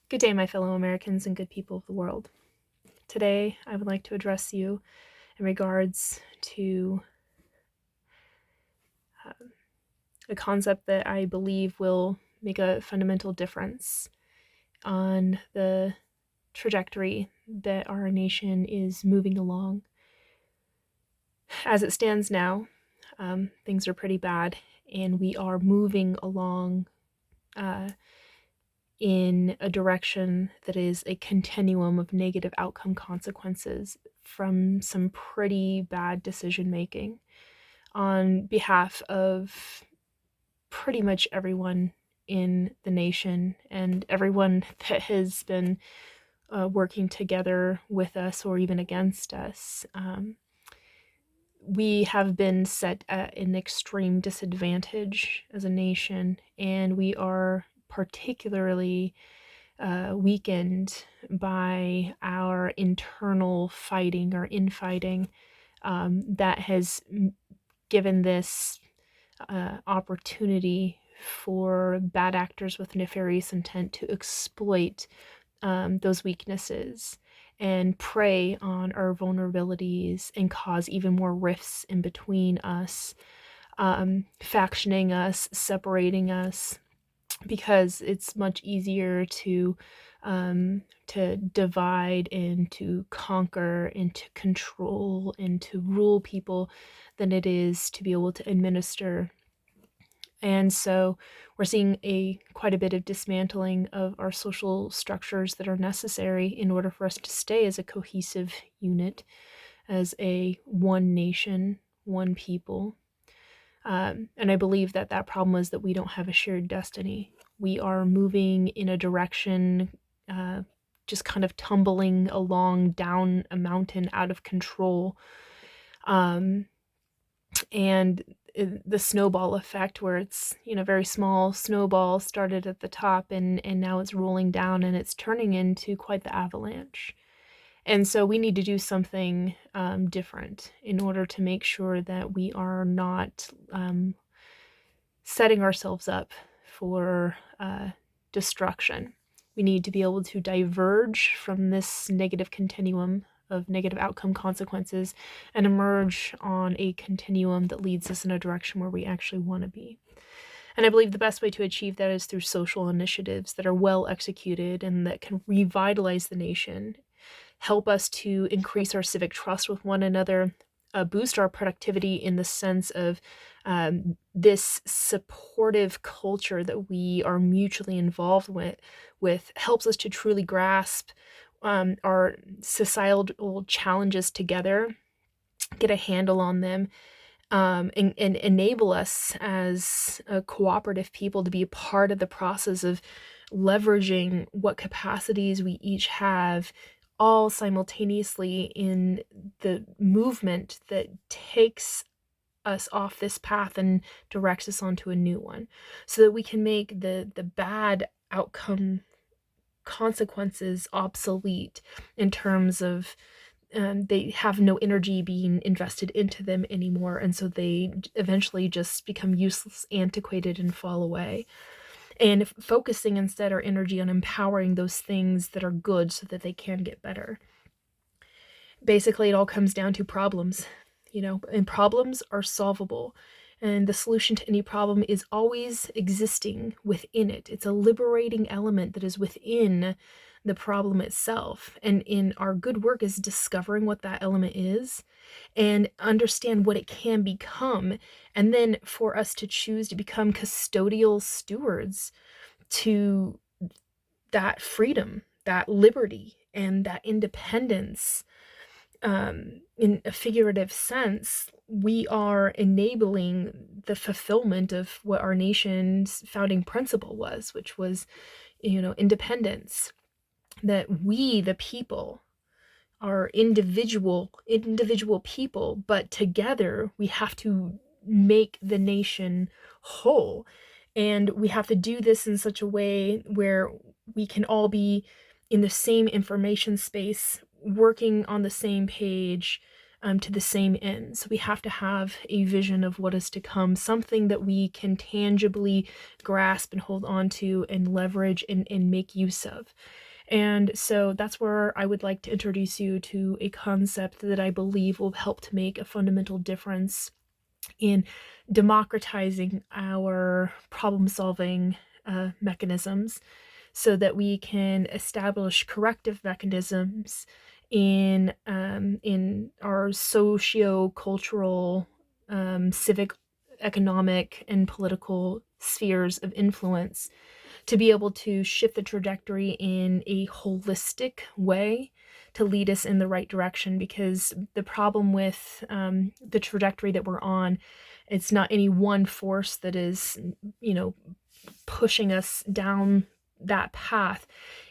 Good day, my fellow Americans and good people of the world. Today, I would like to address you in regards to uh, a concept that I believe will make a fundamental difference on the trajectory that our nation is moving along. As it stands now, things are pretty bad, and we are moving along uh, in a direction that is a continuum of negative outcome consequences from some pretty bad decision making on behalf of pretty much everyone in the nation and everyone that has been working together with us or even against us. We have been set at an extreme disadvantage as a nation, and we are particularly weakened by our internal fighting or infighting that has given this opportunity for bad actors with nefarious intent to exploit those weaknesses and prey on our vulnerabilities and cause even more rifts in between us, factioning us, separating us, because it's much easier to divide and to conquer and to control and to rule people than it is to be able to administer. And so we're seeing a quite a bit of dismantling of our social structures that are necessary in order for us to stay as a cohesive unit, as a one nation, one people. And I believe that that problem is that we don't have a shared destiny. We are moving in a direction, just kind of tumbling along down a mountain out of control. Um, and the snowball effect, where it's, very small snowball started at the top, and now it's rolling down and it's turning into quite the avalanche. And so we need to do something different in order to make sure that we are not setting ourselves up for destruction. We need to be able to diverge from this negative continuum of negative outcome consequences and emerge on a continuum that leads us in a direction where we actually want to be. And I believe the best way to achieve that is through social initiatives that are well executed and that can revitalize the nation, help us to increase our civic trust with one another, boost our productivity in the sense of this supportive culture that we are mutually involved with helps us to truly grasp our societal challenges together, get a handle on them, and enable us as a cooperative people to be a part of the process of leveraging what capacities we each have, all simultaneously in the movement that takes us off this path and directs us onto a new one, so that we can make the bad outcome consequences obsolete in terms of they have no energy being invested into them anymore, and so they eventually just become useless, antiquated, and fall away. And focusing instead our energy on empowering those things that are good so that they can get better. Basically, it all comes down to problems, and problems are solvable. And the solution to any problem is always existing within it. It's a liberating element that is within the problem itself. And in our good work is discovering what that element is and understand what it can become. And then for us to choose to become custodial stewards to that freedom, that liberty, and that independence, in a figurative sense, we are enabling the fulfillment of what our nation's founding principle was, which was, independence. That we, the people, are individual people, but together we have to make the nation whole. And we have to do this in such a way where we can all be in the same information space, working on the same page, to the same end. So we have to have a vision of what is to come, something that we can tangibly grasp and hold on to and leverage and make use of. And so that's where I would like to introduce you to a concept that I believe will help to make a fundamental difference in democratizing our problem solving mechanisms so that we can establish corrective mechanisms in our socio-cultural, civic, economic, and political spheres of influence to be able to shift the trajectory in a holistic way to lead us in the right direction. Because the problem with the trajectory that we're on, it's not any one force that is, pushing us down that path.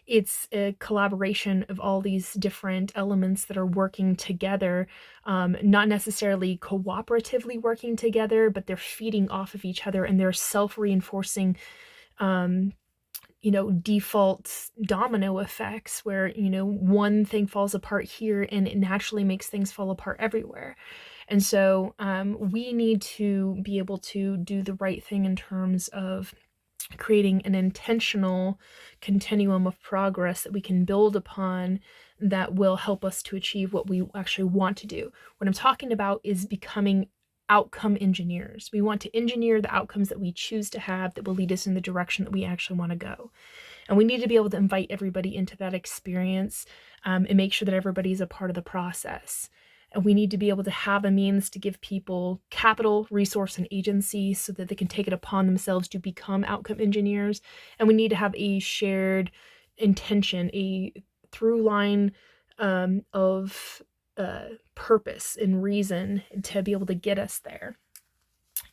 It's a collaboration of all these different elements that are working together, not necessarily cooperatively working together, but they're feeding off of each other and they're self-reinforcing default domino effects where, one thing falls apart here and it naturally makes things fall apart everywhere. And so we need to be able to do the right thing in terms of creating an intentional continuum of progress that we can build upon that will help us to achieve what we actually want to do. What I'm talking about is becoming outcome engineers. We want to engineer the outcomes that we choose to have that will lead us in the direction that we actually want to go. And we need to be able to invite everybody into that experience and make sure that everybody's a part of the process. And we need to be able to have a means to give people capital, resource, and agency so that they can take it upon themselves to become outcome engineers. And we need to have a shared intention, a through line of purpose and reason to be able to get us there.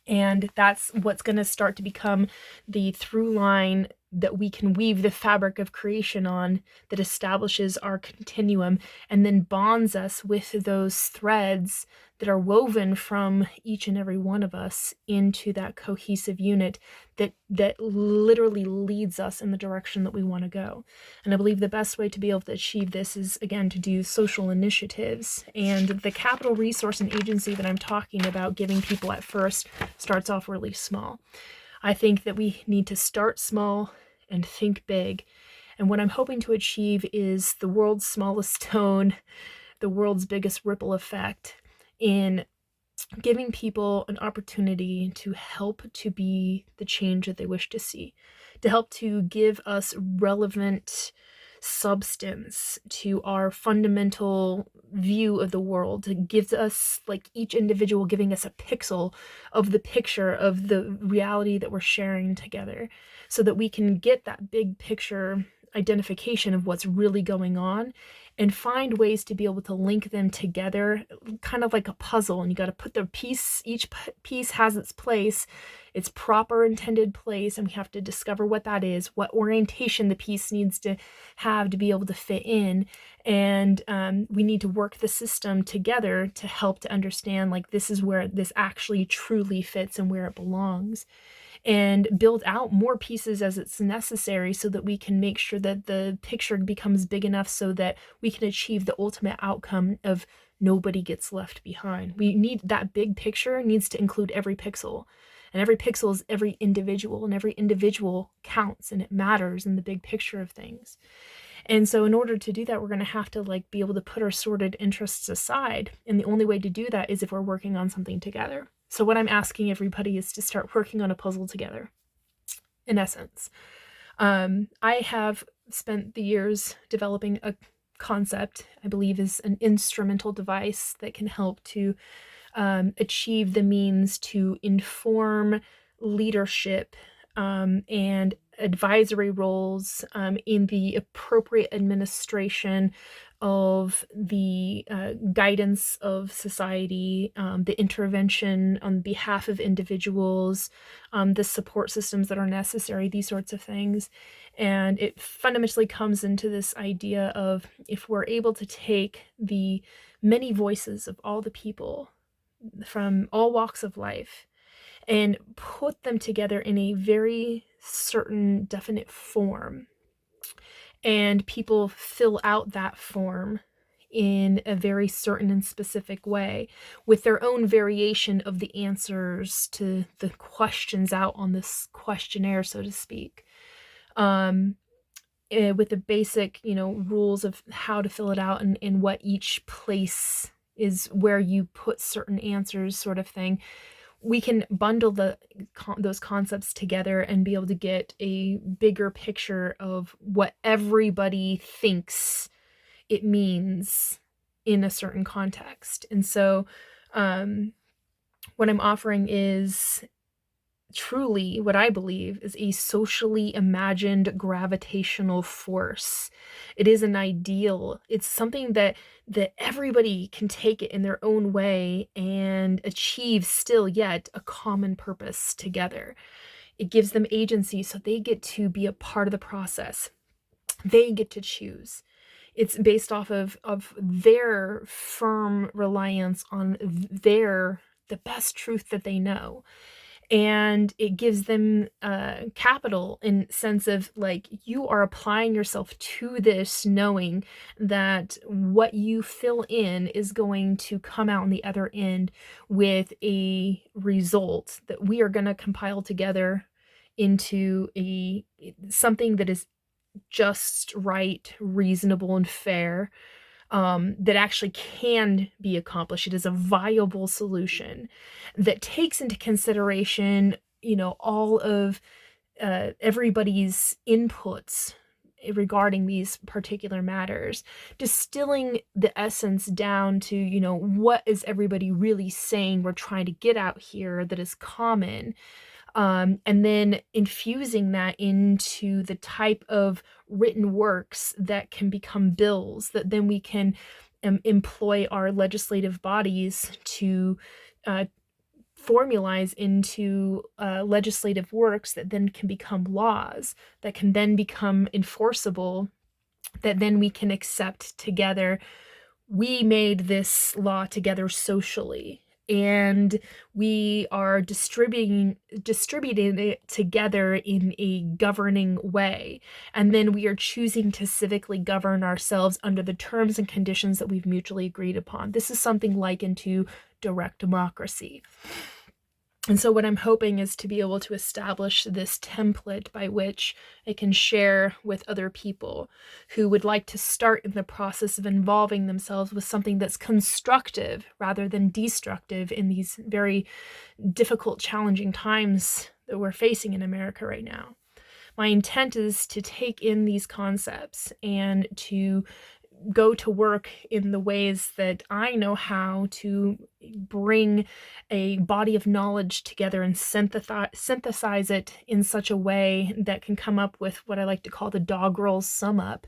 And that's what's going to start to become the through line that we can weave the fabric of creation on, that establishes our continuum and then bonds us with those threads that are woven from each and every one of us into that cohesive unit that literally leads us in the direction that we want to go. And I believe the best way to be able to achieve this is, again, to do social initiatives. And the capital, resource, and agency that I'm talking about giving people at first starts off really small. I think that we need to start small and think big. And what I'm hoping to achieve is the world's smallest stone, the world's biggest ripple effect in giving people an opportunity to help to be the change that they wish to see, to help to give us relevant substance to our fundamental view of the world. It gives us, like each individual giving us a pixel of the picture of the reality that we're sharing together, so that we can get that big picture identification of what's really going on and find ways to be able to link them together, kind of like a puzzle. And you got to put the piece, each piece has its place, its proper intended place, and we have to discover what that is, what orientation the piece needs to have to be able to fit in. And we need to work the system together to help to understand, like, this is where this actually truly fits and where it belongs, and build out more pieces as it's necessary so that we can make sure that the picture becomes big enough so that we can achieve the ultimate outcome of nobody gets left behind. We need that big picture needs to include every pixel, and every pixel is every individual, and every individual counts and it matters in the big picture of things. And so in order to do that, we're going to have to be able to put our sordid interests aside. And the only way to do that is if we're working on something together. So what I'm asking everybody is to start working on a puzzle together, in essence. I have spent the years developing a concept I believe is an instrumental device that can help to achieve the means to inform leadership and advisory roles in the appropriate administration of the guidance of society, the intervention on behalf of individuals, the support systems that are necessary, these sorts of things. And it fundamentally comes into this idea of, if we're able to take the many voices of all the people from all walks of life and put them together in a very certain definite form, and people fill out that form in a very certain and specific way, with their own variation of the answers to the questions out on this questionnaire, so to speak. Um, with the basic, rules of how to fill it out, and what each place is where you put certain answers, sort of thing. We can bundle those concepts together and be able to get a bigger picture of what everybody thinks it means in a certain context. And so, what I'm offering is truly what I believe is a socially imagined gravitational force. It is an ideal. It's something that everybody can take it in their own way and achieve still yet a common purpose together. It gives them agency, so they get to be a part of the process. They get to choose. It's based off of their firm reliance on the best truth that they know. And it gives them capital, in sense of, like, you are applying yourself to this, knowing that what you fill in is going to come out on the other end with a result that we are going to compile together into something that is just right, reasonable, and fair, that actually can be accomplished. It is a viable solution that takes into consideration, all of everybody's inputs regarding these particular matters, distilling the essence down to, what is everybody really saying we're trying to get out here that is common, and then infusing that into the type of written works that can become bills that then we can employ our legislative bodies to formalize into legislative works that then can become laws, that can then become enforceable, that then we can accept together. We made this law together socially, and we are distributing it together in a governing way, and then we are choosing to civically govern ourselves under the terms and conditions that we've mutually agreed upon. This is something likened to direct democracy. And so what I'm hoping is to be able to establish this template by which I can share with other people who would like to start in the process of involving themselves with something that's constructive rather than destructive in these very difficult, challenging times that we're facing in America right now. My intent is to take in these concepts and to go to work in the ways that I know how to bring a body of knowledge together and synthesize it in such a way that can come up with what I like to call the doggerel sum up.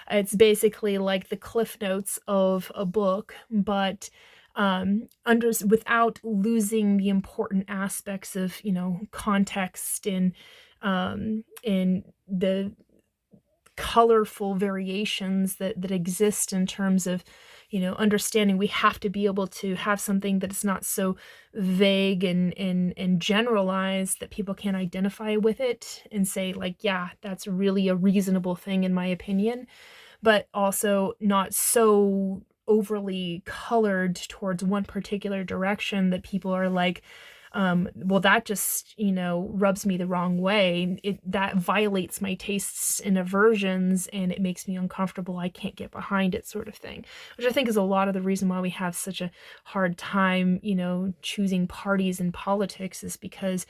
It's basically like the cliff notes of a book, but without losing the important aspects of, context and the colorful variations that exist in terms of, understanding. We have to be able to have something that is not so vague and generalized that people can't identify with it and say, like, yeah, that's really a reasonable thing in my opinion, but also not so overly colored towards one particular direction that people are like, well, that just, rubs me the wrong way. That violates my tastes and aversions, and it makes me uncomfortable. I can't get behind it, sort of thing, which I think is a lot of the reason why we have such a hard time, choosing parties in politics, is because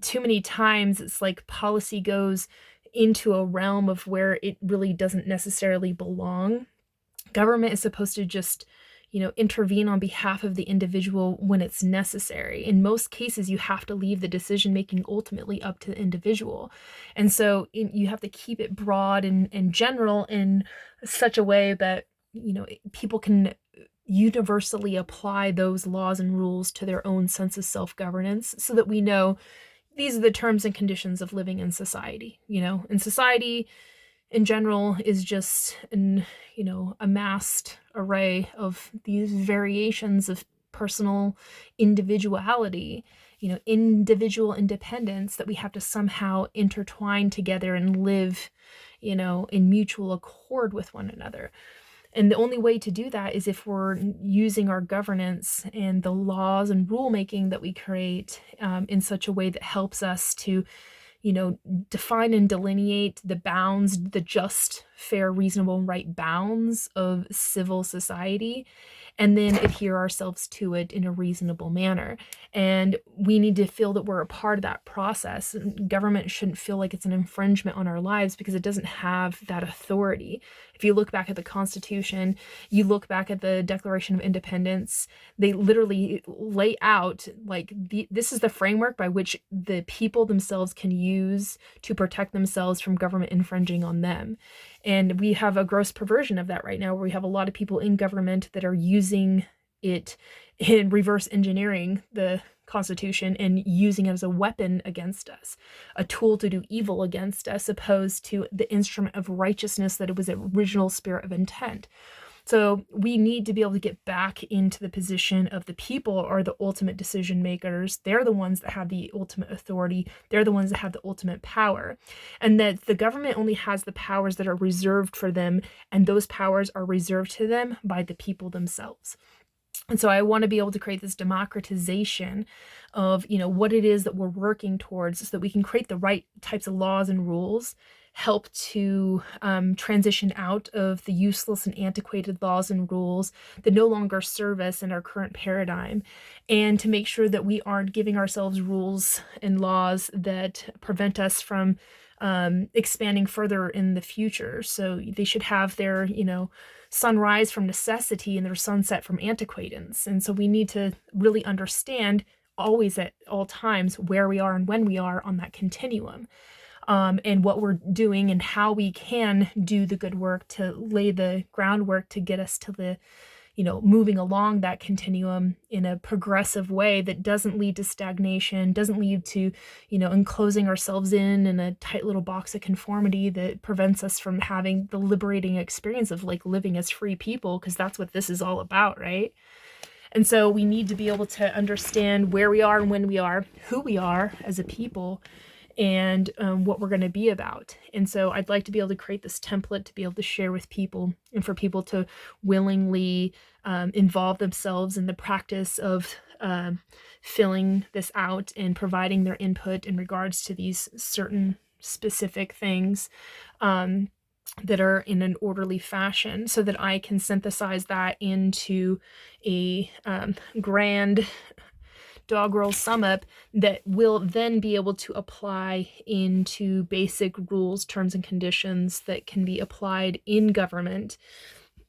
too many times it's like policy goes into a realm of where it really doesn't necessarily belong. Government is supposed to just, intervene on behalf of the individual when it's necessary. In most cases, you have to leave the decision making ultimately up to the individual. And so you have to keep it broad and general in such a way that, people can universally apply those laws and rules to their own sense of self-governance, so that we know these are the terms and conditions of living in society. And society in general is just amassed array of these variations of personal individuality, individual independence that we have to somehow intertwine together and live, in mutual accord with one another. And the only way to do that is if we're using our governance and the laws and rulemaking that we create in such a way that helps us to, define and delineate the bounds, the just, fair, reasonable, and right bounds of civil society, and then adhere ourselves to it in a reasonable manner. And we need to feel that we're a part of that process. Government shouldn't feel like it's an infringement on our lives because it doesn't have that authority. If you look back at the Constitution, you look back at the Declaration of Independence, they literally lay out like this is the framework by which the people themselves can use to protect themselves from government infringing on them. And we have a gross perversion of that right now, where we have a lot of people in government that are using it in reverse engineering the Constitution and using it as a weapon against us, a tool to do evil against us, opposed to the instrument of righteousness that it was the original spirit of intent. So we need to be able to get back into the position of the people are the ultimate decision makers. They're the ones that have the ultimate authority. They're the ones that have the ultimate power. And that the government only has the powers that are reserved for them, and those powers are reserved to them by the people themselves. And so I want to be able to create this democratization of, what it is that we're working towards so that we can create the right types of laws and rules, help to transition out of the useless and antiquated laws and rules that no longer serve us in our current paradigm, and to make sure that we aren't giving ourselves rules and laws that prevent us from expanding further in the future. So they should have their, sunrise from necessity and their sunset from antiquations. And so we need to really understand always at all times where we are and when we are on that continuum, and what we're doing and how we can do the good work to lay the groundwork to get us to the, moving along that continuum in a progressive way that doesn't lead to stagnation, doesn't lead to, enclosing ourselves in a tight little box of conformity that prevents us from having the liberating experience of like living as free people, because that's what this is all about, right? And so we need to be able to understand where we are and when we are, who we are as a people, and what we're going to be about. And so I'd like to be able to create this template to be able to share with people, and for people to willingly involve themselves in the practice of filling this out and providing their input in regards to these certain specific things that are in an orderly fashion, so that I can synthesize that into a grand doggerel sum up that will then be able to apply into basic rules, terms, and conditions that can be applied in government,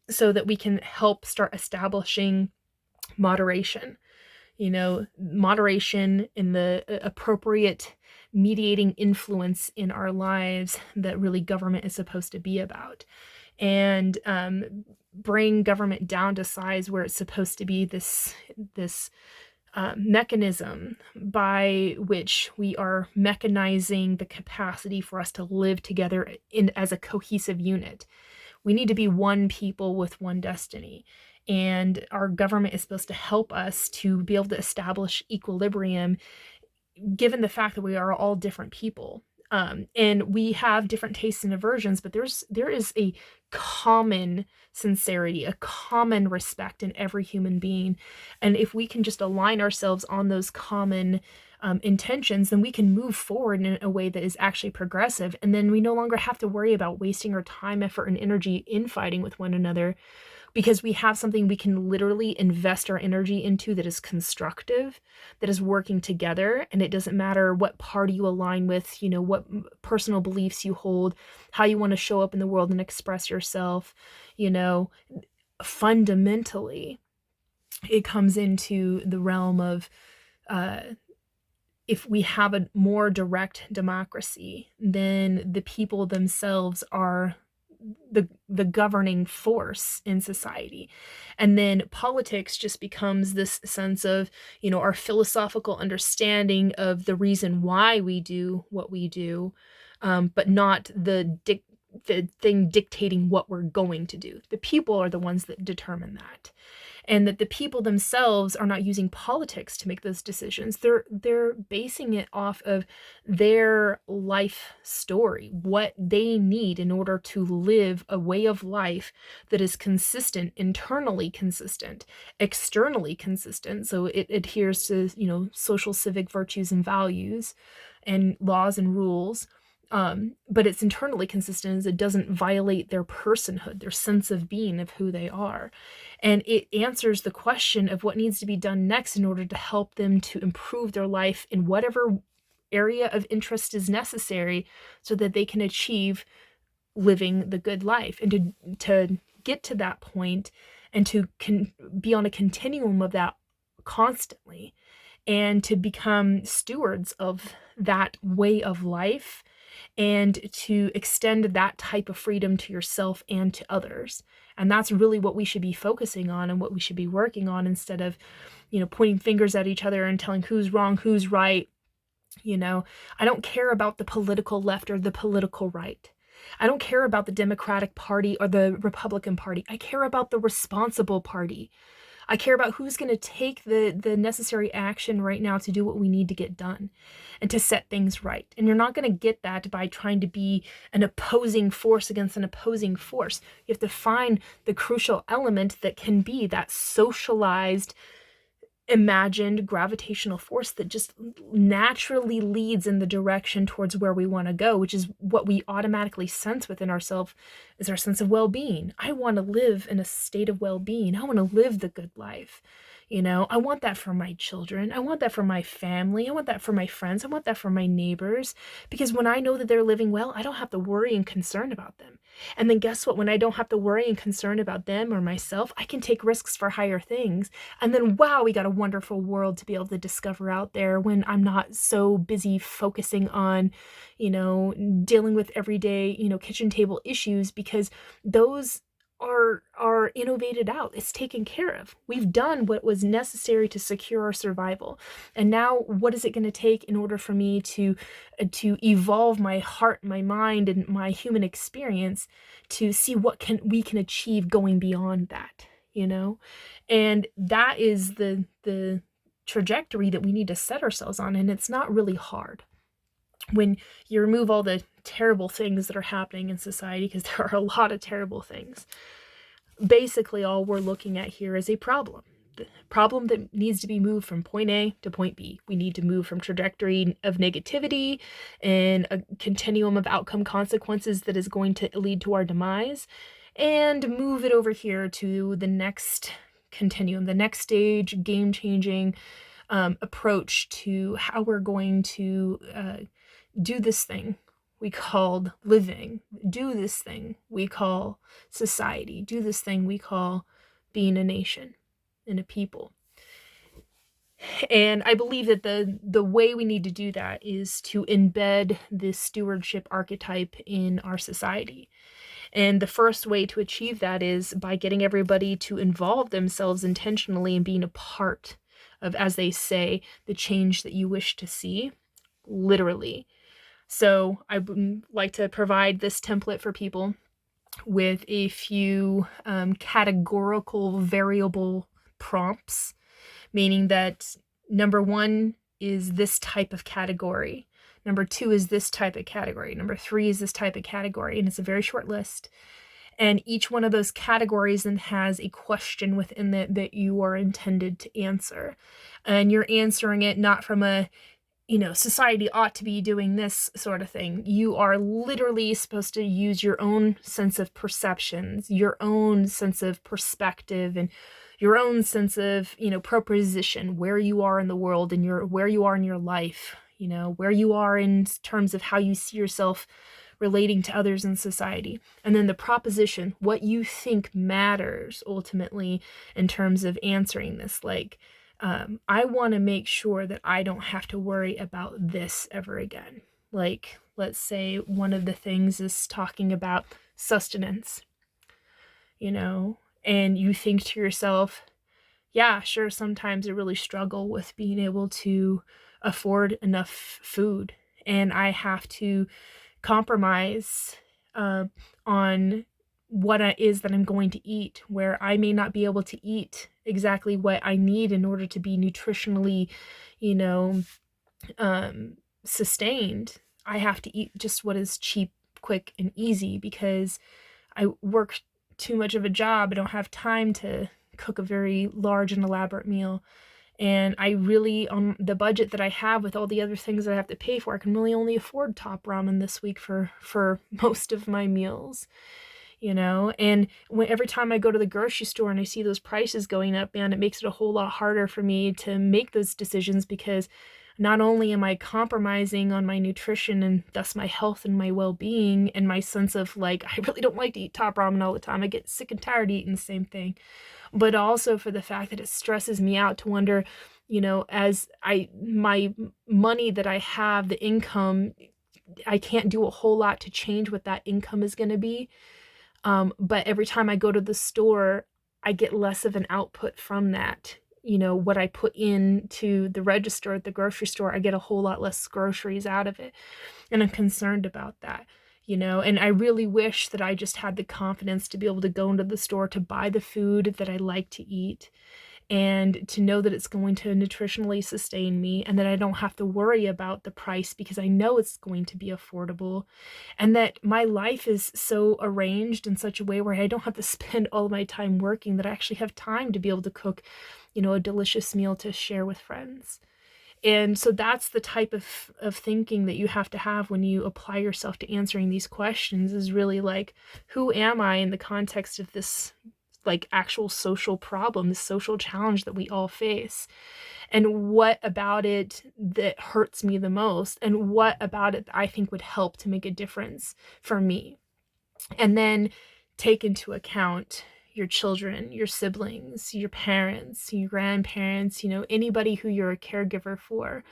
so that we can help start establishing moderation. Moderation in the appropriate mediating influence in our lives that really government is supposed to be about. And bring government down to size where it's supposed to be this mechanism by which we are mechanizing the capacity for us to live together as a cohesive unit. We need to be one people with one destiny. And our government is supposed to help us to be able to establish equilibrium, given the fact that we are all different people. And we have different tastes and aversions, but there is a common sincerity, a common respect in every human being. And if we can just align ourselves on those common intentions, then we can move forward in a way that is actually progressive. And then we no longer have to worry about wasting our time, effort, and energy infighting with one another, because we have something we can literally invest our energy into that is constructive, that is working together. And it doesn't matter what party you align with, what personal beliefs you hold, how you want to show up in the world and express yourself. Fundamentally, it comes into the realm of if we have a more direct democracy, then the people themselves are the governing force in society. And then politics just becomes this sense of, our philosophical understanding of the reason why we do what we do, but not the the thing dictating what we're going to do. The people are the ones that determine that. And that the people themselves are not using politics to make those decisions. They're basing it off of their life story, what they need in order to live a way of life that is consistent, internally consistent, externally consistent, so it adheres to, social civic virtues and values and laws and rules. But it's internally consistent as it doesn't violate their personhood, their sense of being, of who they are. And it answers the question of what needs to be done next in order to help them to improve their life in whatever area of interest is necessary so that they can achieve living the good life. And to get to that point and to be on a continuum of that constantly, and to become stewards of that way of life, and to extend that type of freedom to yourself and to others. And that's really what we should be focusing on and what we should be working on, instead of, pointing fingers at each other and telling who's wrong, who's right. I don't care about the political left or the political right. I don't care about the Democratic Party or the Republican Party. I care about the responsible party. I care about who's going to take the necessary action right now to do what we need to get done and to set things right. And you're not going to get that by trying to be an opposing force against an opposing force. You have to find the crucial element that can be that socialized, imagined gravitational force that just naturally leads in the direction towards where we want to go, which is what we automatically sense within ourselves, is our sense of well-being. I want to live in a state of well-being. I want to live the good life. I want that for my children. I want that for my family. I want that for my friends. I want that for my neighbors, because when I know that they're living well, I don't have to worry and concern about them. And then guess what? When I don't have to worry and concern about them or myself, I can take risks for higher things. And then, wow, we got a wonderful world to be able to discover out there when I'm not so busy focusing on, dealing with everyday, kitchen table issues, because those are innovated out. It's taken care of. We've done what was necessary to secure our survival. And now what is it going to take in order for me to evolve my heart, my mind, and my human experience to see what we can achieve going beyond that, And that is the trajectory that we need to set ourselves on, and it's not really hard. When you remove all the terrible things that are happening in society, because there are a lot of terrible things, basically all we're looking at here is a problem. The problem that needs to be moved from point A to point B. We need to move from trajectory of negativity and a continuum of outcome consequences that is going to lead to our demise, and move it over here to the next continuum, the next stage, game-changing approach to how we're going to do this thing we called living, do this thing we call society, do this thing we call being a nation and a people. And I believe that the way we need to do that is to embed this stewardship archetype in our society. And the first way to achieve that is by getting everybody to involve themselves intentionally in being a part of, as they say, the change that you wish to see, literally. So I would like to provide this template for people with a few categorical variable prompts, meaning that number 1 is this type of category. Number 2 is this type of category. Number 3 is this type of category. And it's a very short list. And each one of those categories then has a question within it that you are intended to answer. And you're answering it not from a, society ought to be doing this sort of thing. You are literally supposed to use your own sense of perceptions, your own sense of perspective, and your own sense of, proposition, where you are in the world and where you are in your life, where you are in terms of how you see yourself relating to others in society. And then the proposition, what you think matters ultimately in terms of answering this, like, I want to make sure that I don't have to worry about this ever again. Like, let's say one of the things is talking about sustenance, and you think to yourself, yeah, sure, sometimes I really struggle with being able to afford enough food, and I have to compromise on what it is that I'm going to eat, where I may not be able to eat exactly what I need in order to be nutritionally, you know, um, sustained. I have to eat just what is cheap, quick, and easy because I work too much of a job. I don't have time to cook a very large and elaborate meal. And I really, on the budget that I have with all the other things that I have to pay for, I can really only afford top ramen this week for most of my meals, and every time I go to the grocery store and I see those prices going up, man, it makes it a whole lot harder for me to make those decisions because not only am I compromising on my nutrition and thus my health and my well-being and my sense of like I really don't like to eat top ramen all the time. I get sick and tired of eating the same thing, but also for the fact that it stresses me out to wonder, as my money that I have, the income, I can't do a whole lot to change what that income is going to be. But every time I go to the store, I get less of an output from that. What I put into the register at the grocery store, I get a whole lot less groceries out of it. And I'm concerned about that, and I really wish that I just had the confidence to be able to go into the store to buy the food that I like to eat and to know that it's going to nutritionally sustain me and that I don't have to worry about the price because I know it's going to be affordable and that my life is so arranged in such a way where I don't have to spend all my time working, that I actually have time to be able to cook, a delicious meal to share with friends. And so that's the type of thinking that you have to have when you apply yourself to answering these questions, is really like, who am I in the context of this like actual social problem, this social challenge that we all face? And what about it that hurts me the most? And what about it that I think would help to make a difference for me? And then take into account your children, your siblings, your parents, your grandparents, anybody who you're a caregiver for,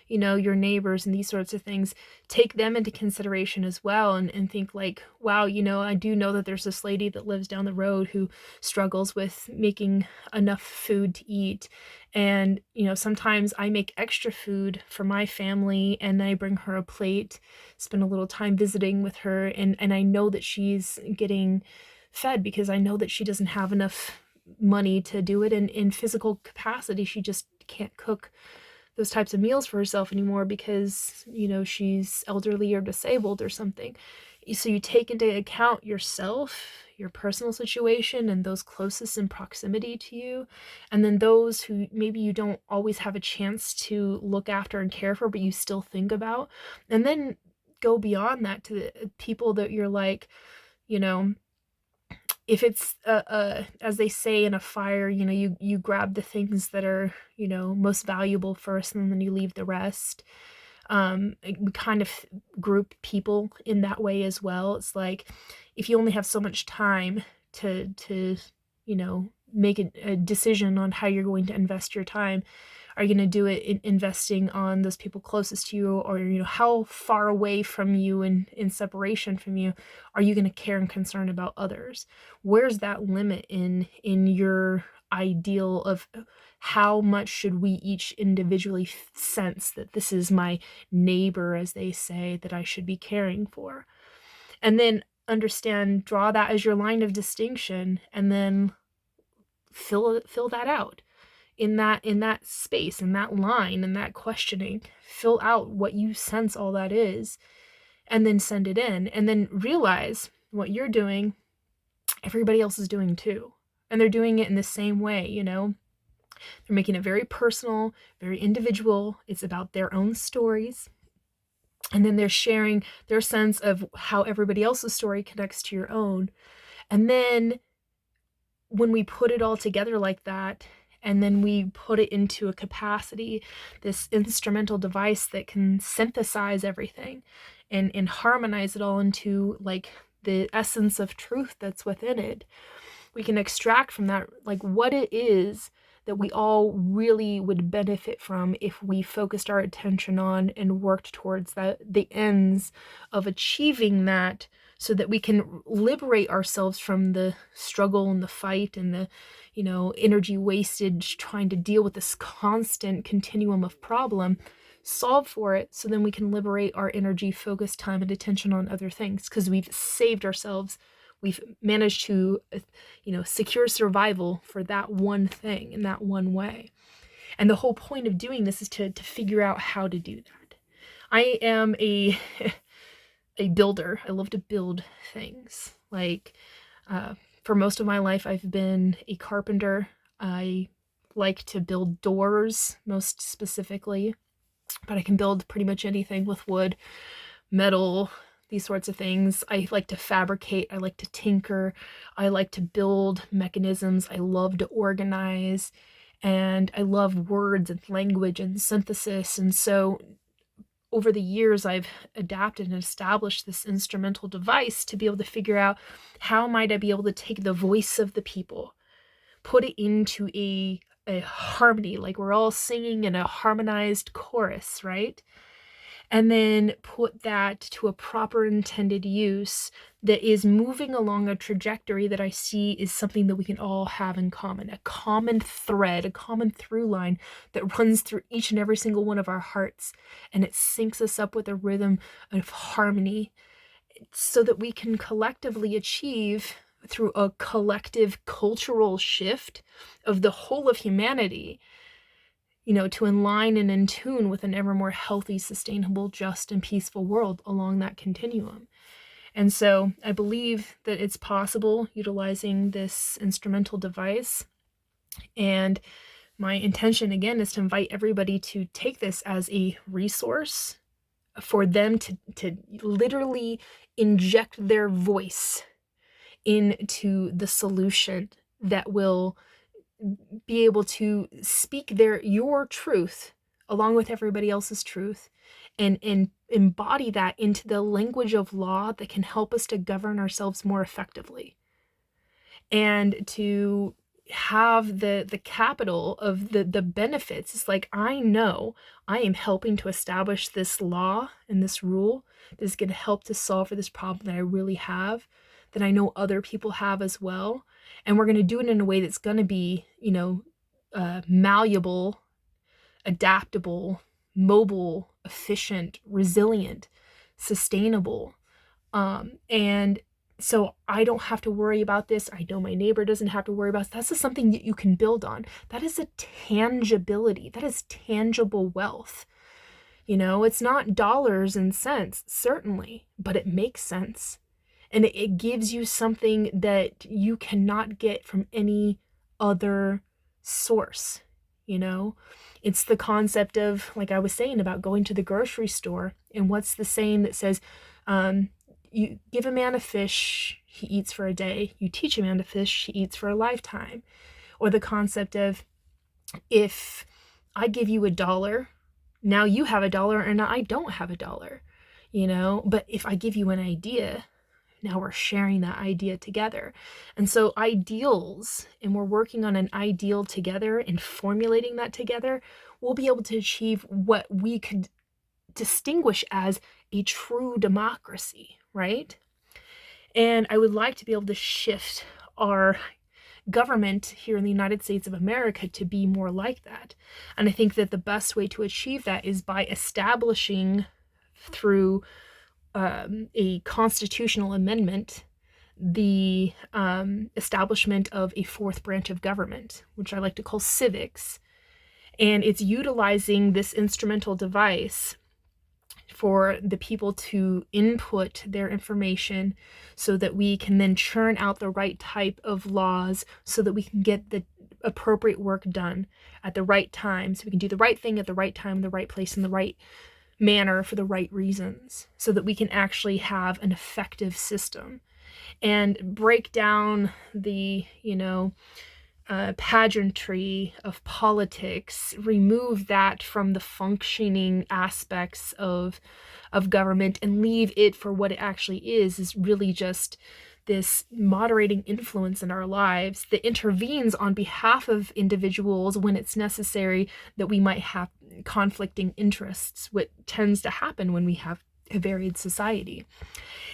your neighbors and these sorts of things. Take them into consideration as well and think like, wow, I do know that there's this lady that lives down the road who struggles with making enough food to eat. And, sometimes I make extra food for my family and then I bring her a plate, spend a little time visiting with her, and I know that she's getting fed because I know that she doesn't have enough money to do it in physical capacity. She just can't cook those types of meals for herself anymore because, she's elderly or disabled or something. So you take into account yourself, your personal situation, and those closest in proximity to you, and then those who maybe you don't always have a chance to look after and care for, but you still think about, and then go beyond that to the people that you're like, you know, if it's as they say in a fire, you grab the things that are, most valuable first and then you leave the rest. We kind of group people in that way as well. It's like if you only have so much time to make a decision on how you're going to invest your time, are you going to do it in investing on those people closest to you, or how far away from you and in separation from you are you going to care and concern about others? Where's that limit in your ideal of how much should we each individually sense that this is my neighbor, as they say, that I should be caring for? And then understand, draw that as your line of distinction, and then fill that out in that space, in that line, in that questioning. Fill out what you sense all that is, and then send it in, and then realize what you're doing, everybody else is doing too. And they're doing it in the same way, They're making it very personal, very individual. It's about their own stories. And then they're sharing their sense of how everybody else's story connects to your own. And then when we put it all together like that, and then we put it into a capacity, this instrumental device that can synthesize everything and harmonize it all into like the essence of truth that's within it, we can extract from that like what it is that we all really would benefit from if we focused our attention on and worked towards the ends of achieving that, so that we can liberate ourselves from the struggle and the fight and the energy wasted trying to deal with this constant continuum of problem, solve for it so then we can liberate our energy, focus, time, and attention on other things, because we've saved ourselves. We've managed to, secure survival for that one thing in that one way. And the whole point of doing this is to figure out how to do that. I am a builder. I love to build things. For most of my life, I've been a carpenter. I like to build doors, most specifically, but I can build pretty much anything with wood, metal, these sorts of things. I like to fabricate. I like to tinker. I like to build mechanisms. I love to organize, and I love words and language and synthesis. And so over the years, I've adapted and established this instrumental device to be able to figure out how might I be able to take the voice of the people, put it into a harmony, like we're all singing in a harmonized chorus, right? And then put that to a proper intended use that is moving along a trajectory that I see is something that we can all have in common, a common thread, a common through line that runs through each and every single one of our hearts, and it syncs us up with a rhythm of harmony so that we can collectively achieve, through a collective cultural shift of the whole of humanity, to align and in tune with an ever more healthy, sustainable, just, and peaceful world along that continuum. And so I believe that it's possible utilizing this instrumental device. And my intention, again, is to invite everybody to take this as a resource for them to literally inject their voice into the solution that will be able to speak your truth along with everybody else's truth, and embody that into the language of law that can help us to govern ourselves more effectively, and to have the capital of the benefits. It's like, I know I am helping to establish this law and this rule that is going to help to solve for this problem that I really have, that I know other people have as well. And we're going to do it in a way that's going to be, malleable, adaptable, mobile, efficient, resilient, sustainable. And so I don't have to worry about this. I know my neighbor doesn't have to worry about this. That's just something that you can build on. That is a tangibility. That is tangible wealth. It's not dollars and cents, certainly, but it makes sense. And it gives you something that you cannot get from any other source. It's the concept of, like I was saying, about going to the grocery store, and what's the saying that says, you give a man a fish, he eats for a day. You teach a man to fish, he eats for a lifetime. Or the concept of, if I give you $1, now you have $1 and I don't have $1, But if I give you an idea, now we're sharing that idea together. And so ideals, and we're working on an ideal together and formulating that together, we'll be able to achieve what we could distinguish as a true democracy, right? And I would like to be able to shift our government here in the United States of America to be more like that. And I think that the best way to achieve that is by establishing, through a constitutional amendment, the establishment of a fourth branch of government, which I like to call civics. And it's utilizing this instrumental device for the people to input their information so that we can then churn out the right type of laws so that we can get the appropriate work done at the right time, so we can do the right thing at the right time, the right place, in the right manner, for the right reasons, so that we can actually have an effective system and break down the pageantry of politics, remove that from the functioning aspects of government, and leave it for what it actually is really just this moderating influence in our lives that intervenes on behalf of individuals when it's necessary, that we might have conflicting interests, what tends to happen when we have a varied society.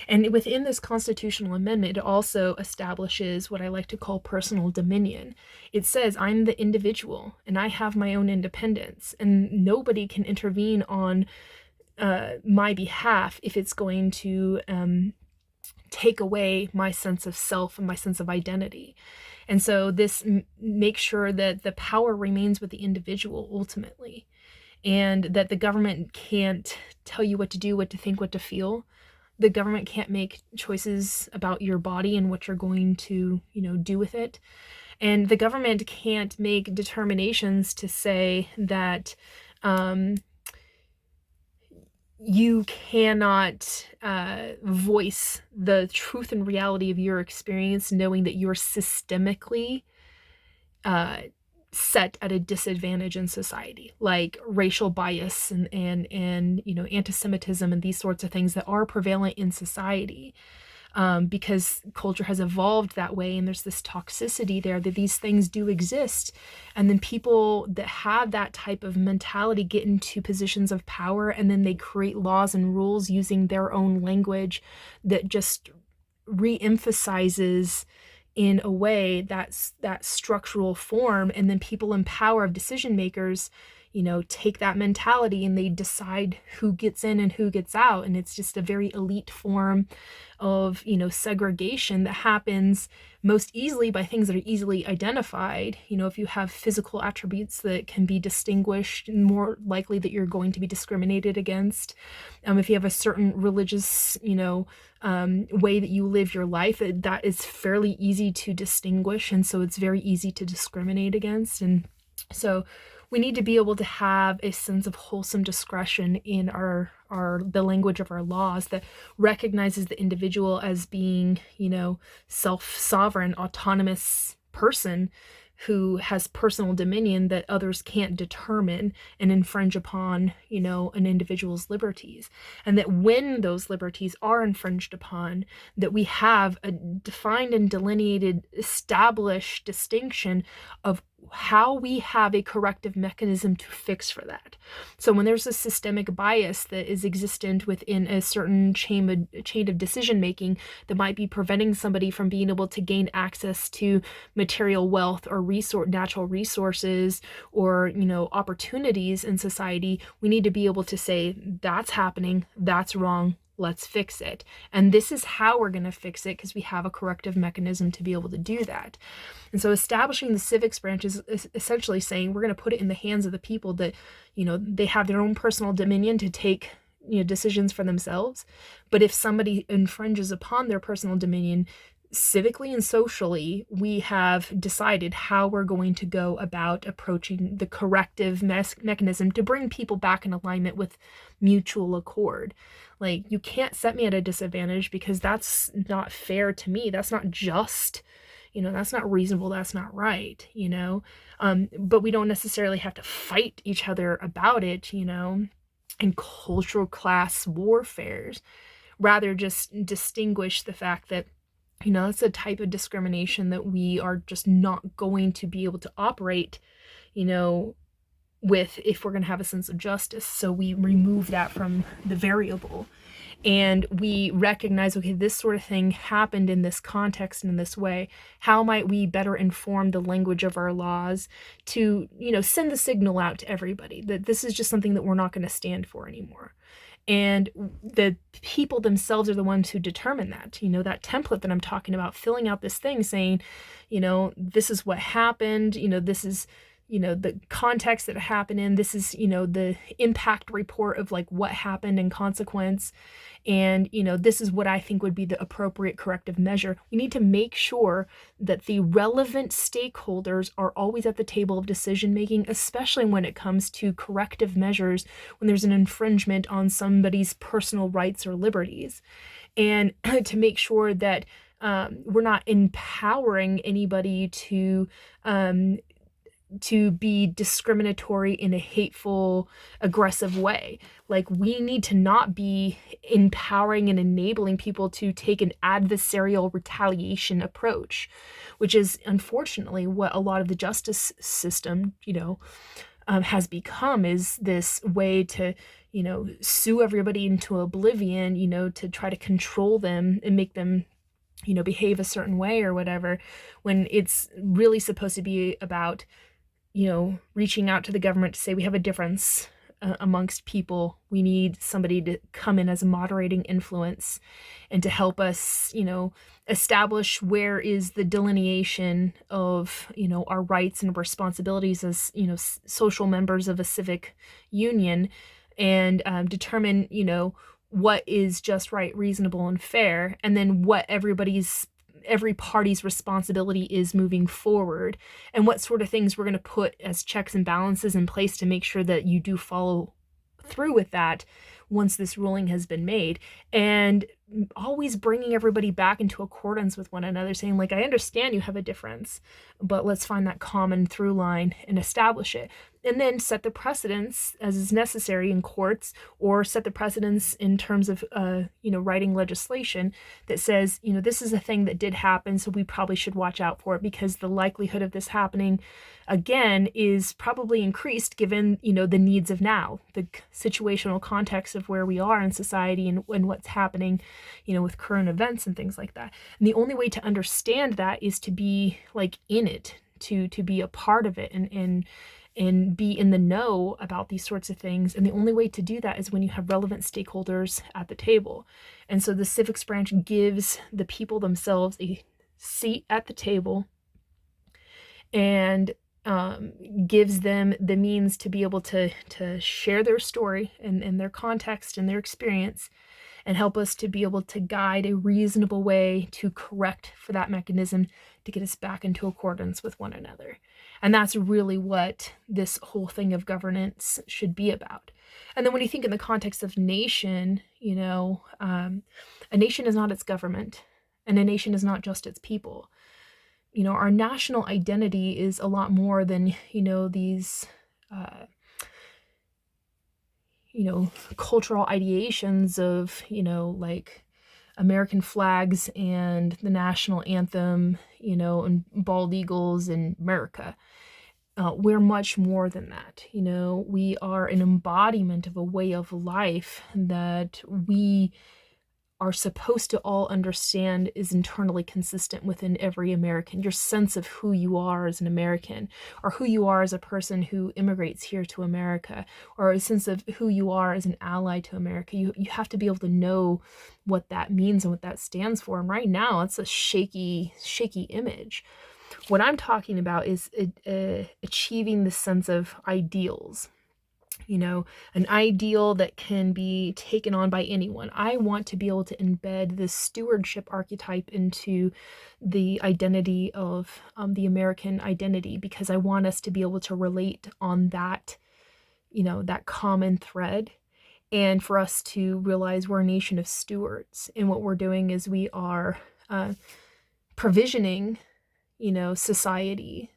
And within this constitutional amendment, it also establishes what I like to call personal dominion. It says, I'm the individual and I have my own independence, and nobody can intervene on my behalf if it's going to take away my sense of self and my sense of identity. And so this makes sure that the power remains with the individual ultimately, and that the government can't tell you what to do, what to think, what to feel. The government can't make choices about your body and what you're going to, do with it. And the government can't make determinations to say that you cannot voice the truth and reality of your experience, knowing that you're systemically set at a disadvantage in society, like racial bias and anti-Semitism and these sorts of things that are prevalent in society, because culture has evolved that way, and there's this toxicity there that these things do exist. And then people that have that type of mentality get into positions of power, and then they create laws and rules using their own language that just re-emphasizes in a way that's that structural form. And then people in power of decision makers, take that mentality and they decide who gets in and who gets out. And it's just a very elite form of, segregation that happens most easily by things that are easily identified. If you have physical attributes that can be distinguished, more likely that you're going to be discriminated against. If you have a certain religious, way that you live your life, that is fairly easy to distinguish. And so it's very easy to discriminate against. And so we need to be able to have a sense of wholesome discretion in the language of our laws that recognizes the individual as being, self-sovereign, autonomous person who has personal dominion that others can't determine and infringe upon, an individual's liberties. And that when those liberties are infringed upon, that we have a defined and delineated, established distinction of how we have a corrective mechanism to fix for that. So when there's a systemic bias that is existent within a certain chain of decision making that might be preventing somebody from being able to gain access to material wealth or natural resources or, opportunities in society, we need to be able to say, that's happening, that's wrong, let's fix it. And this is how we're going to fix it, because we have a corrective mechanism to be able to do that. And so establishing the civics branch is essentially saying we're going to put it in the hands of the people that, they have their own personal dominion to take, decisions for themselves. But if somebody infringes upon their personal dominion, civically and socially, we have decided how we're going to go about approaching the corrective mechanism to bring people back in alignment with mutual accord. Like, you can't set me at a disadvantage because that's not fair to me. That's not just, that's not reasonable. That's not right, but we don't necessarily have to fight each other about it, in cultural class warfares. Rather, just distinguish the fact that it's a type of discrimination that we are just not going to be able to operate, with if we're going to have a sense of justice. So we remove that from the variable. And we recognize, okay, this sort of thing happened in this context in this way. How might we better inform the language of our laws to, send the signal out to everybody that this is just something that we're not going to stand for anymore. And the people themselves are the ones who determine that, that template that I'm talking about, filling out this thing saying, this is what happened, this is, the context that it happened in, this is, the impact report of like what happened in consequence. And, this is what I think would be the appropriate corrective measure. We need to make sure that the relevant stakeholders are always at the table of decision making, especially when it comes to corrective measures, when there's an infringement on somebody's personal rights or liberties. And to make sure that we're not empowering anybody to be discriminatory in a hateful, aggressive way. Like, we need to not be empowering and enabling people to take an adversarial retaliation approach, which is unfortunately what a lot of the justice system, has become is this way to, sue everybody into oblivion, to try to control them and make them, behave a certain way or whatever, when it's really supposed to be about, reaching out to the government to say we have a difference amongst people. We need somebody to come in as a moderating influence and to help us, establish where is the delineation of, our rights and responsibilities as, social members of a civic union, and determine, what is just right, reasonable, and fair, and then what every party's responsibility is moving forward, and what sort of things we're going to put as checks and balances in place to make sure that you do follow through with that once this ruling has been made. And always bringing everybody back into accordance with one another, saying, like, I understand you have a difference, but let's find that common through line and establish it, and then set the precedents as is necessary in courts, or set the precedents in terms of writing legislation that says, this is a thing that did happen, so we probably should watch out for it, because the likelihood of this happening again is probably increased given, the needs of now, the situational context of where we are in society, and what's happening, with current events and things like that. And the only way to understand that is to be like in it, to be a part of it, and be in the know about these sorts of things. And the only way to do that is when you have relevant stakeholders at the table. And so the civics branch gives the people themselves a seat at the table, and gives them the means to be able to share their story and their context and their experience, and help us to be able to guide a reasonable way to correct for that mechanism to get us back into accordance with one another. And that's really what this whole thing of governance should be about. And then when you think in the context of nation, a nation is not its government, and a nation is not just its people. Our national identity is a lot more than, these, cultural ideations of, like American flags and the national anthem, and bald eagles and America. We're much more than that. We are an embodiment of a way of life that we are supposed to all understand is internally consistent within every American. Your sense of who you are as an American, or who you are as a person who immigrates here to America, or a sense of who you are as an ally to America. You have to be able to know what that means and what that stands for. And right now, it's a shaky image. What I'm talking about is achieving the sense of ideals. An ideal that can be taken on by anyone. I want to be able to embed this stewardship archetype into the identity of the American identity, because I want us to be able to relate on that, that common thread, and for us to realize we're a nation of stewards. And what we're doing is we are provisioning, society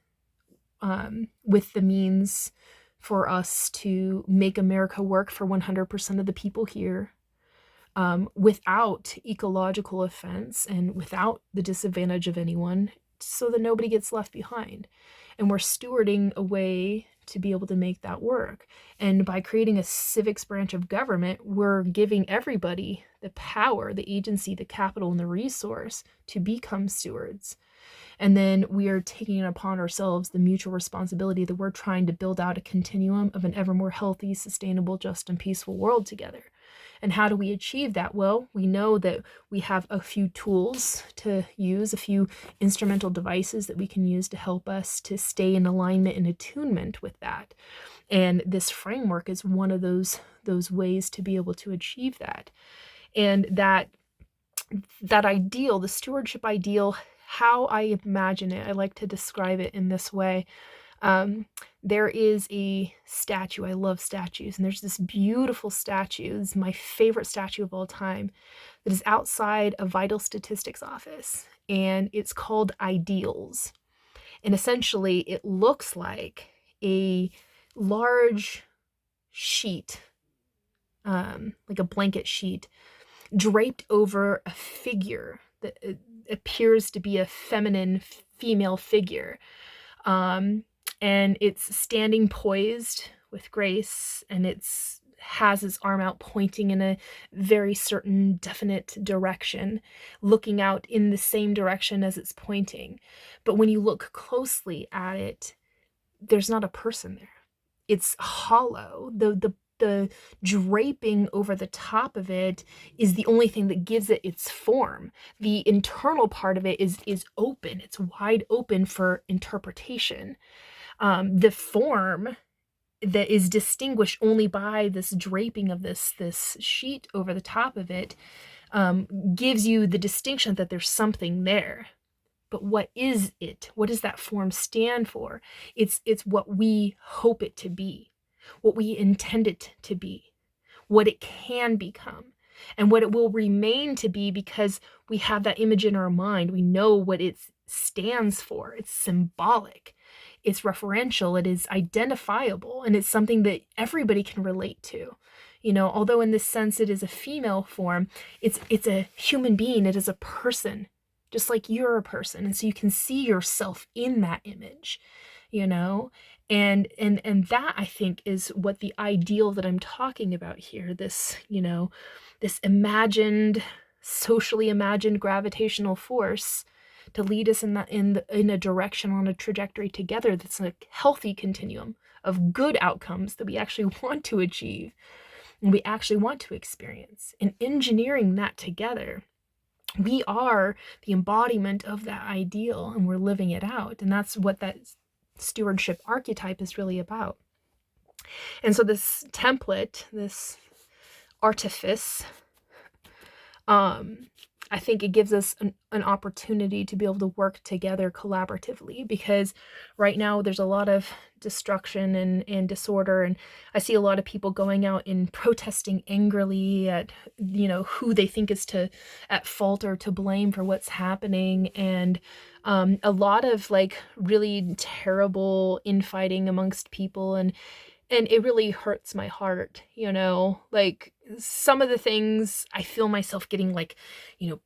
with the means for us to make America work for 100% of the people here, without ecological offense and without the disadvantage of anyone, so that nobody gets left behind. And we're stewarding a way to be able to make that work. And by creating a civics branch of government, we're giving everybody the power, the agency, the capital, and the resource to become stewards. And then we are taking upon ourselves the mutual responsibility that we're trying to build out a continuum of an ever more healthy, sustainable, just, and peaceful world together. And how do we achieve that? Well, we know that we have a few tools to use, a few instrumental devices that we can use to help us to stay in alignment and attunement with that. And this framework is one of those ways to be able to achieve that. And that ideal, the stewardship ideal, how I imagine it, I like to describe it in this way. There is a statue. I love statues. And there's this beautiful statue. It's my favorite statue of all time, that is outside a vital statistics office. And it's called Ideals. And essentially, it looks like a large sheet, like a blanket sheet, draped over a figure that appears to be a feminine female figure. and it's standing poised with grace, and it's has its arm out pointing in a very certain definite direction, looking out in the same direction as it's pointing. But when you look closely at it, there's not a person there. It's hollow. The draping over the top of it is the only thing that gives it its form. The internal part of it is open. It's wide open for interpretation. The form that is distinguished only by this draping of this sheet over the top of it gives you the distinction that there's something there. But what is it? What does that form stand for? It's what we hope it to be, what we intend it to be, what it can become, and what it will remain to be, because we have that image in our mind. We know what it stands for. It's symbolic. It's referential. It is identifiable, and it's something that everybody can relate to. Although in this sense it is a female form, it's a human being. It is a person, just like you're a person, and so you can see yourself in that image, and that, I think, is what the ideal that I'm talking about here. This this imagined, socially imagined gravitational force to lead us in a direction, on a trajectory together that's a healthy continuum of good outcomes that we actually want to achieve and we actually want to experience. And engineering that together, we are the embodiment of that ideal, and we're living it out. And that's what that stewardship archetype is really about. And so this template, this artifice, I think it gives us an opportunity to be able to work together collaboratively, because right now there's a lot of destruction and disorder, and I see a lot of people going out and protesting angrily at who they think is at fault or to blame for what's happening, and a lot of really terrible infighting amongst people, and it really hurts my heart, some of the things I feel myself getting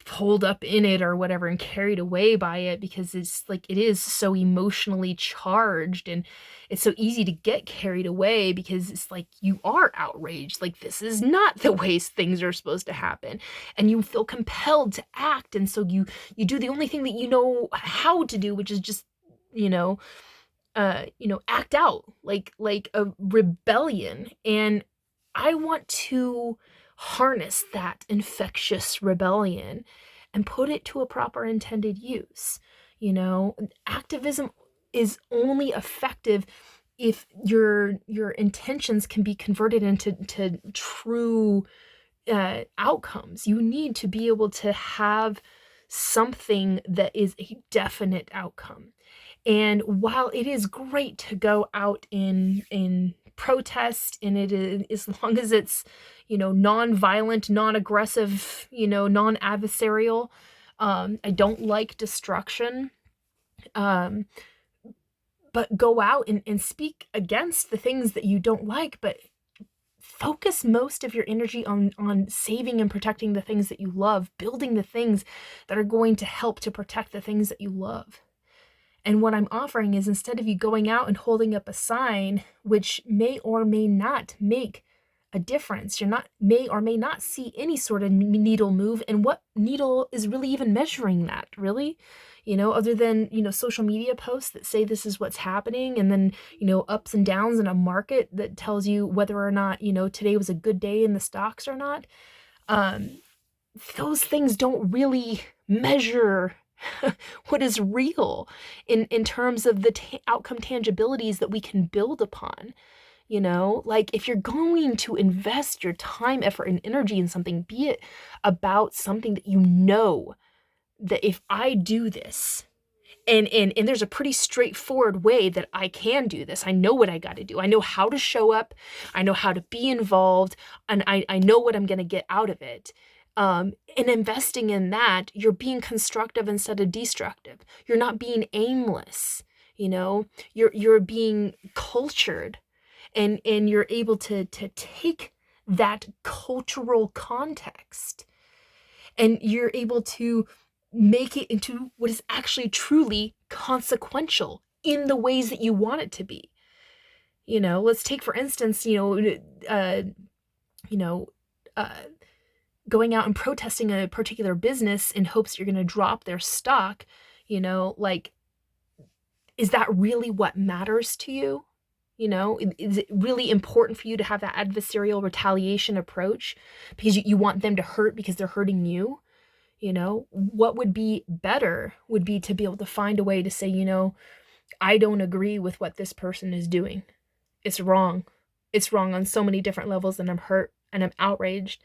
pulled up in it or whatever and carried away by it, because it's it is so emotionally charged, and it's so easy to get carried away because it's you are outraged. This is not the way things are supposed to happen, and you feel compelled to act, and so you do the only thing that you know how to do, which is just act out like a rebellion. And I want to harness that infectious rebellion and put it to a proper intended use. Activism is only effective if your intentions can be converted into true outcomes. You need to be able to have something that is a definite outcome. And while it is great to go out in protest, and it is, as long as it's non-violent, non-aggressive, non-adversarial, I don't like destruction, but go out and speak against the things that you don't like, but focus most of your energy on saving and protecting the things that you love, building the things that are going to help to protect the things that you love. And what I'm offering is, instead of you going out and holding up a sign, which may or may not make a difference, may or may not see any sort of needle move, and what needle is really even measuring that, really? Other than, social media posts that say this is what's happening, and then, ups and downs in a market that tells you whether or not, today was a good day in the stocks or not. Those things don't really measure what is real in terms of the outcome tangibilities that we can build upon. If you're going to invest your time, effort, and energy in something, be it about something that that if I do this, and there's a pretty straightforward way that I can do this. I know what I got to do. I know how to show up. I know how to be involved, and I know what I'm going to get out of it. In investing in that, you're being constructive instead of destructive. You're not being aimless, you're being cultured, and you're able to take that cultural context, and you're able to make it into what is actually truly consequential in the ways that you want it to be. Let's take, for instance, uh, you know, uh, going out and protesting a particular business in hopes you're going to drop their stock, like, is that really what matters to you? Is it really important for you to have that adversarial retaliation approach because you want them to hurt because they're hurting you? What would be better would be to be able to find a way to say, I don't agree with what this person is doing. It's wrong. It's wrong on so many different levels, and I'm hurt and I'm outraged,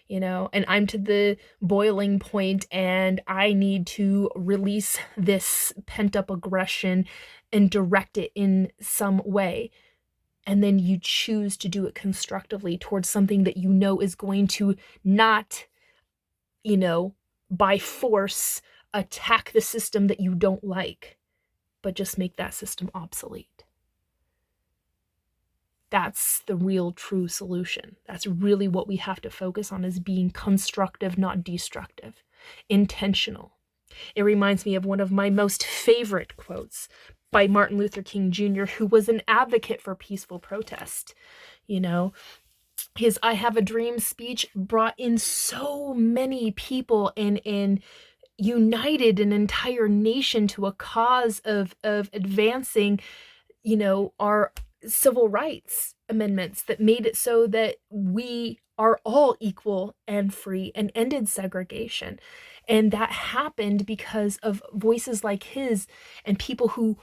and I'm to the boiling point, and I need to release this pent up aggression and direct it in some way. And then you choose to do it constructively towards something that is going to not, by force attack the system that you don't like, but just make that system obsolete. That's the real true solution. That's really what we have to focus on, is being constructive, not destructive, intentional. It reminds me of one of my most favorite quotes by Martin Luther King Jr., who was an advocate for peaceful protest. His I Have a Dream speech brought in so many people and united an entire nation to a cause of advancing, our civil rights amendments that made it so that we are all equal and free and ended segregation. And that happened because of voices like his and people who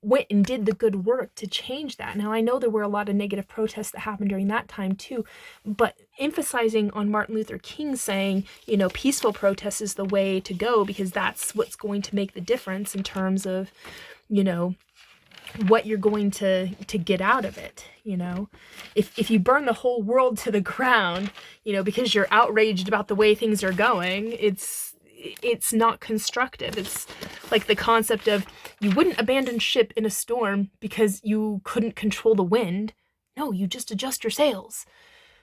went and did the good work to change that. Now, I know there were a lot of negative protests that happened during that time too, but emphasizing on Martin Luther King saying, peaceful protest is the way to go because that's what's going to make the difference in terms of, what you're going to get out of it. If you burn the whole world to the ground, because you're outraged about the way things are going, it's not constructive. It's like the concept of, you wouldn't abandon ship in a storm because you couldn't control the wind. No, you just adjust your sails.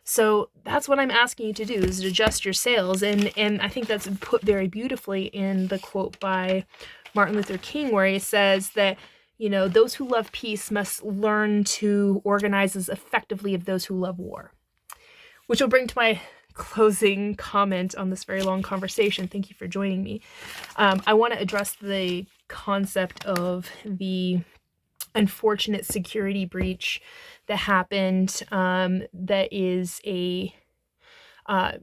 So that's what I'm asking you to do, is adjust your sails. And I think that's put very beautifully in the quote by Martin Luther King, where he says that, those who love peace must learn to organize as effectively as those who love war. Which will bring to my closing comment on this very long conversation. Thank you for joining me. I want to address the concept of the unfortunate security breach that happened, that is a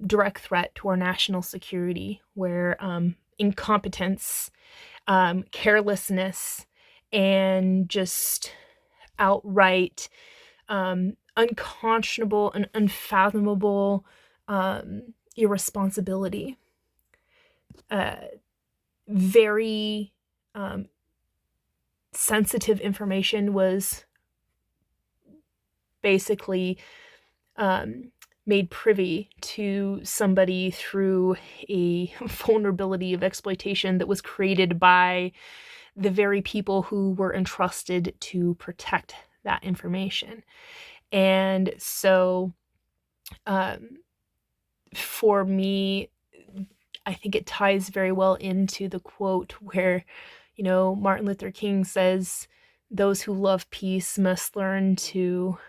direct threat to our national security, where incompetence, carelessness, and just outright unconscionable and unfathomable irresponsibility, very sensitive information was basically made privy to somebody through a vulnerability of exploitation that was created by the very people who were entrusted to protect that information. And so for me, I think it ties very well into the quote where, Martin Luther King says, those who love peace must learn to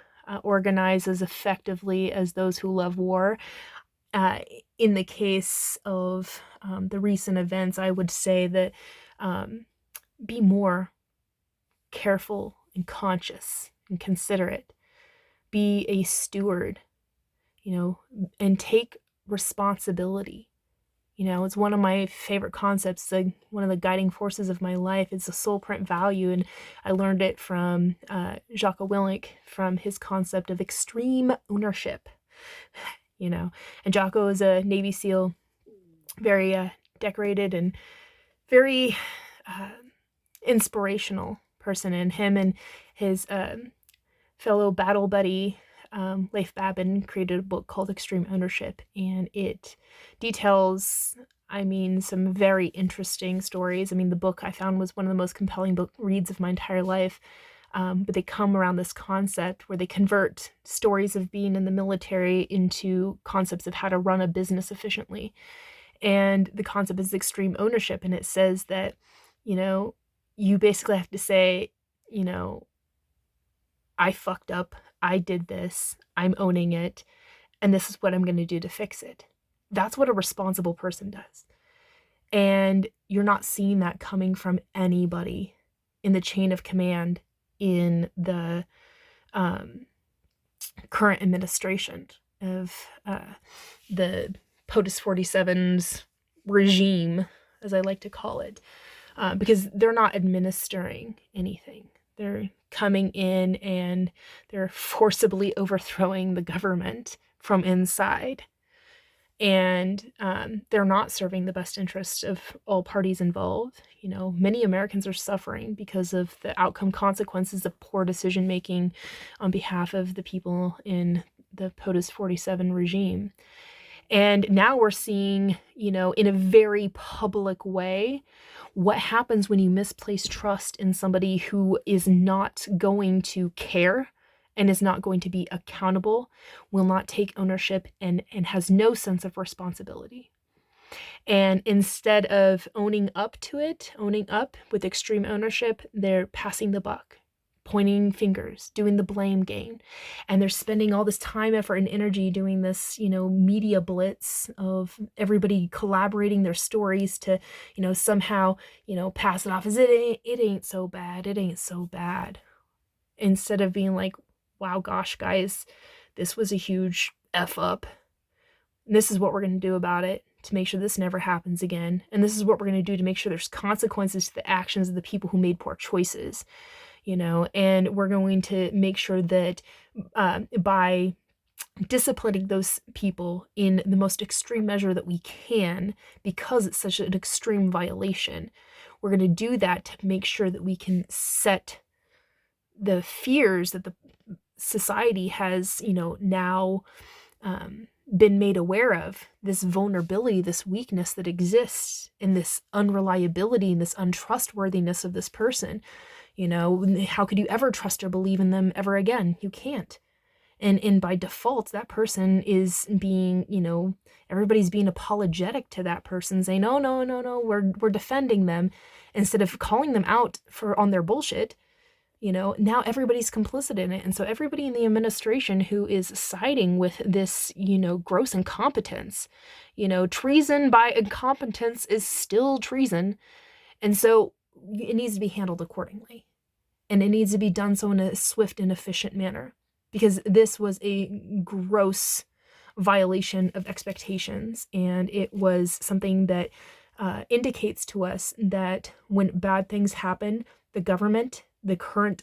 organize as effectively as those who love war. In the case of the recent events, I would say that be more careful and conscious and considerate. Be a steward, and take responsibility. It's one of my favorite concepts. One of the guiding forces of my life is the soul print value, and I learned it from Jocko Willink, from his concept of extreme ownership. And Jocko is a Navy SEAL, very decorated and very inspirational person, and him and his fellow battle buddy Leif Babin created a book called Extreme Ownership, and it details, some very interesting stories. The book I found was one of the most compelling book reads of my entire life, but they come around this concept where they convert stories of being in the military into concepts of how to run a business efficiently. And the concept is extreme ownership, and it says that, you basically have to say, I fucked up. I did this. I'm owning it. And this is what I'm going to do to fix it. That's what a responsible person does. And you're not seeing that coming from anybody in the chain of command in the current administration of the POTUS 47's regime, as I like to call it, because they're not administering anything. They're coming in and they're forcibly overthrowing the government from inside. And they're not serving the best interests of all parties involved. Many Americans are suffering because of the outcome consequences of poor decision making on behalf of the people in the POTUS 47 regime. And now we're seeing, in a very public way, what happens when you misplace trust in somebody who is not going to care and is not going to be accountable, will not take ownership, and has no sense of responsibility. And instead of owning up to it, owning up with extreme ownership, they're passing the buck, pointing fingers, doing the blame game. And they're spending all this time, effort, and energy doing this, media blitz of everybody collaborating their stories to, somehow, pass it off as it ain't so bad. It ain't so bad. Instead of being like, wow, gosh, guys, this was a huge F up. And this is what we're going to do about it to make sure this never happens again. And this is what we're going to do to make sure there's consequences to the actions of the people who made poor choices, and we're going to make sure that by disciplining those people in the most extreme measure that we can, because it's such an extreme violation, we're going to do that to make sure that we can set the fears that the society has, now been made aware of, this vulnerability, this weakness that exists, and this unreliability and this untrustworthiness of this person. How could you ever trust or believe in them ever again? You can't. And by default, that person is being, everybody's being apologetic to that person, saying, no, we're defending them, instead of calling them out on their bullshit. Now everybody's complicit in it. And so everybody in the administration who is siding with this, gross incompetence, treason by incompetence is still treason. And so it needs to be handled accordingly. And it needs to be done so in a swift and efficient manner, because this was a gross violation of expectations. And it was something that indicates to us that when bad things happen, the government, the current,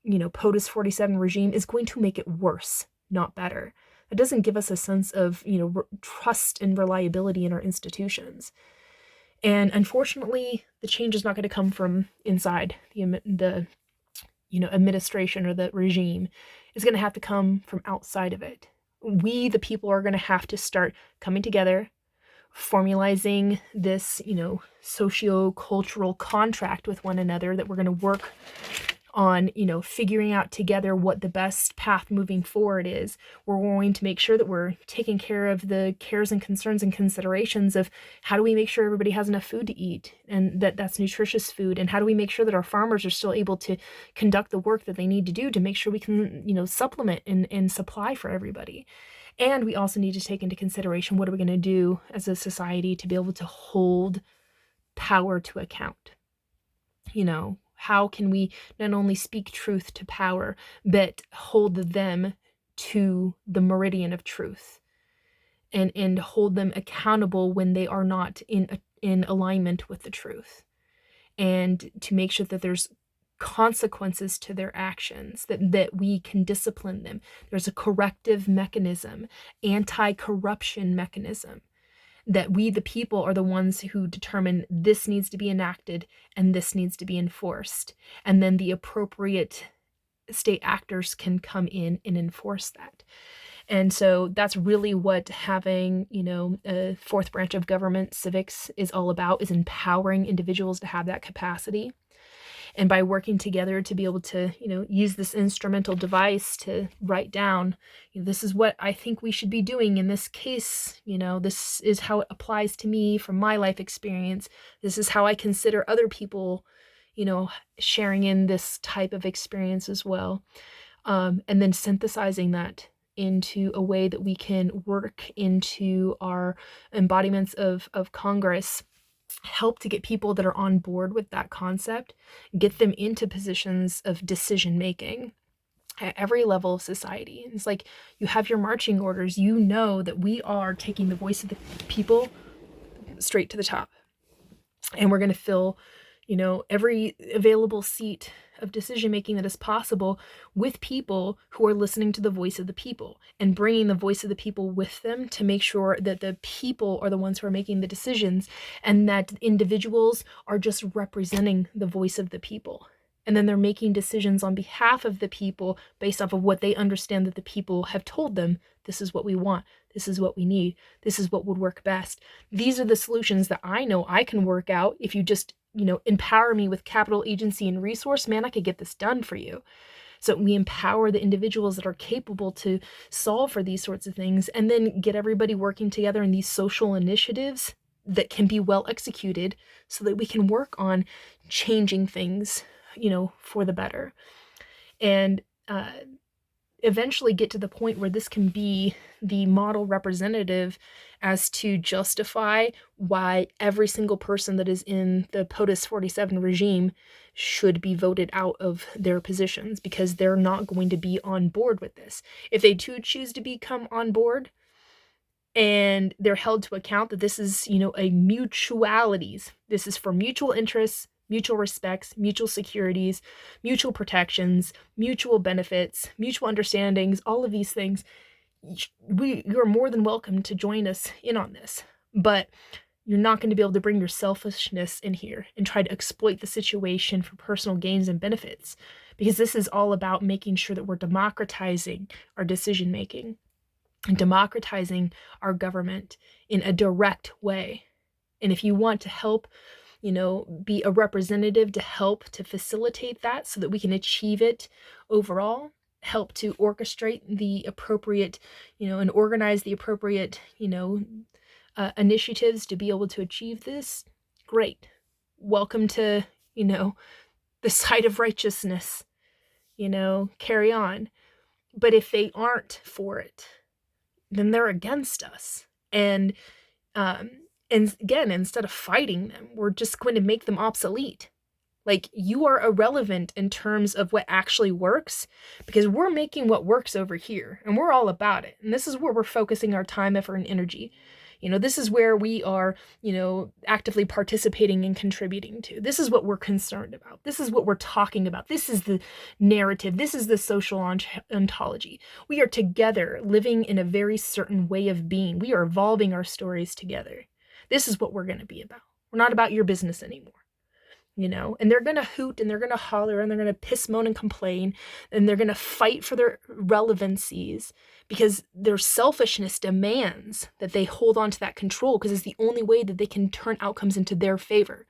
POTUS 47 regime, is going to make it worse, not better. It doesn't give us a sense of, trust and reliability in our institutions. And unfortunately, the change is not going to come from inside the administration or the regime. It's going to have to come from outside of it. We, the people, are going to have to start coming together, formalizing this, socio-cultural contract with one another that we're going to work on, figuring out together what the best path moving forward is. We're going to make sure that we're taking care of the cares and concerns and considerations of how do we make sure everybody has enough food to eat, and that's nutritious food, and how do we make sure that our farmers are still able to conduct the work that they need to do to make sure we can, supplement and supply for everybody. And we also need to take into consideration, what are we going to do as a society to be able to hold power to account? How can we not only speak truth to power, but hold them to the meridian of truth, and hold them accountable when they are not in alignment with the truth, and to make sure that there's consequences to their actions, that we can discipline them. There's a corrective mechanism, anti-corruption mechanism, that we, the people, are the ones who determine this needs to be enacted and this needs to be enforced. And then the appropriate state actors can come in and enforce that. And so that's really what having, a fourth branch of government, civics, is all about, is empowering individuals to have that capacity. And by working together to be able to, use this instrumental device to write down, this is what I think we should be doing in this case. This is how it applies to me from my life experience. This is how I consider other people, sharing in this type of experience as well. And then synthesizing that into a way that we can work into our embodiments of Congress, help to get people that are on board with that concept, get them into positions of decision making at every level of society. It's like you have your marching orders, you know that we are taking the voice of the people straight to the top. And we're going to fill, every available seat of decision making that is possible with people who are listening to the voice of the people and bringing the voice of the people with them to make sure that the people are the ones who are making the decisions and that individuals are just representing the voice of the people. And then they're making decisions on behalf of the people based off of what they understand that the people have told them. This is what we want. This is what we need. This is what would work best. These are the solutions that I know I can work out. If you just, empower me with capital, agency, and resource, man, I could get this done for you. So we empower the individuals that are capable to solve for these sorts of things, and then get everybody working together in these social initiatives that can be well executed so that we can work on changing things, for the better. And eventually get to the point where this can be the model representative as to justify why every single person that is in the POTUS 47 regime should be voted out of their positions, because they're not going to be on board with this. If they too choose to become on board and they're held to account that this is, a mutualities, this is for mutual interests, mutual respects, mutual securities, mutual protections, mutual benefits, mutual understandings, all of these things, you're more than welcome to join us in on this. But you're not going to be able to bring your selfishness in here and try to exploit the situation for personal gains and benefits, because this is all about making sure that we're democratizing our decision making and democratizing our government in a direct way. And if you want to help, be a representative to help to facilitate that so that we can achieve it overall, help to orchestrate the appropriate, and organize the appropriate, initiatives to be able to achieve this, great. Welcome to, the side of righteousness, carry on. But if they aren't for it, then they're against us. And again, instead of fighting them, we're just going to make them obsolete. Like, you are irrelevant in terms of what actually works, because we're making what works over here, and we're all about it. And this is where we're focusing our time, effort, and energy. This is where we are, actively participating and contributing to. This is what we're concerned about. This is what we're talking about. This is the narrative. This is the social ontology. We are together living in a very certain way of being. We are evolving our stories together. This is what we're going to be about. We're not about your business anymore. And they're going to hoot and they're going to holler and they're going to piss, moan, and complain, and they're going to fight for their relevancies because their selfishness demands that they hold on to that control, because it's the only way that they can turn outcomes into their favor.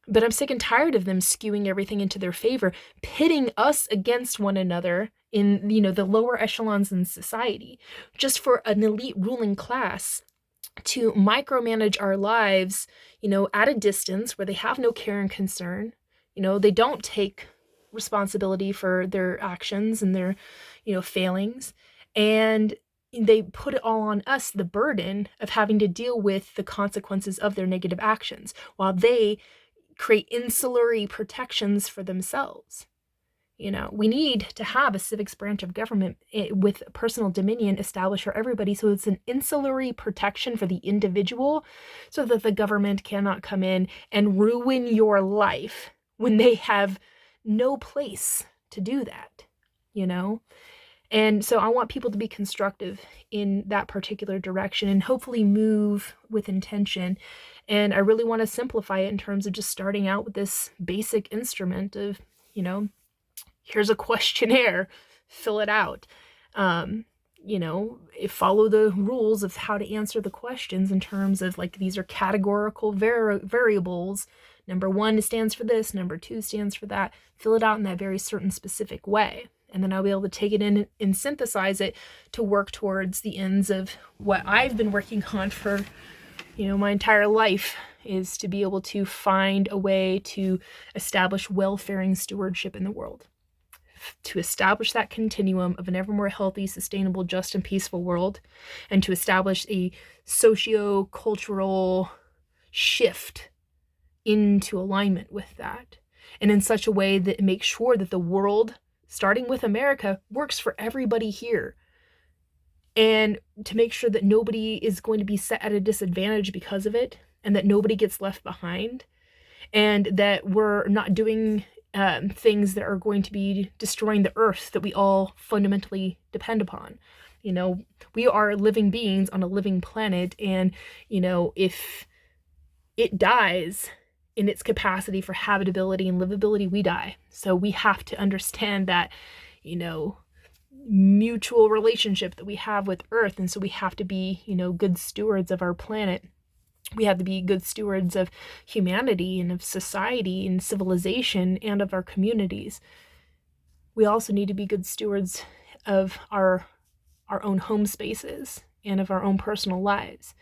But I'm sick and tired of them skewing everything into their favor, pitting us against one another in, the lower echelons in society, just for an elite ruling class to micromanage our lives, at a distance where they have no care and concern. They don't take responsibility for their actions and their, failings. And they put it all on us, the burden of having to deal with the consequences of their negative actions, while they create insulary protections for themselves. We need to have a civics branch of government with personal dominion established for everybody, so it's an insulary protection for the individual, so that the government cannot come in and ruin your life when they have no place to do that, And so I want people to be constructive in that particular direction and hopefully move with intention. And I really want to simplify it in terms of just starting out with this basic instrument of, here's a questionnaire, fill it out. Follow the rules of how to answer the questions in terms of, like, these are categorical variables. Number 1 stands for this, number 2 stands for that. Fill it out in that very certain specific way. And then I'll be able to take it in and synthesize it to work towards the ends of what I've been working on for, my entire life, is to be able to find a way to establish welfaring stewardship in the world, to establish that continuum of an ever more healthy, sustainable, just, and peaceful world, and to establish a socio-cultural shift into alignment with that, and in such a way that it makes sure that the world, starting with America, works for everybody here, and to make sure that nobody is going to be set at a disadvantage because of it, and that nobody gets left behind, and that we're not doing things that are going to be destroying the earth that we all fundamentally depend upon. You know, we are living beings on a living planet, and, you know, if it dies in its capacity for habitability and livability, we die. So we have to understand that, you know, mutual relationship that we have with Earth, and so we have to be, you know, good stewards of our planet. We have to be good stewards of humanity and of society and civilization and of our communities. We also need to be good stewards of our own home spaces and of our own personal lives.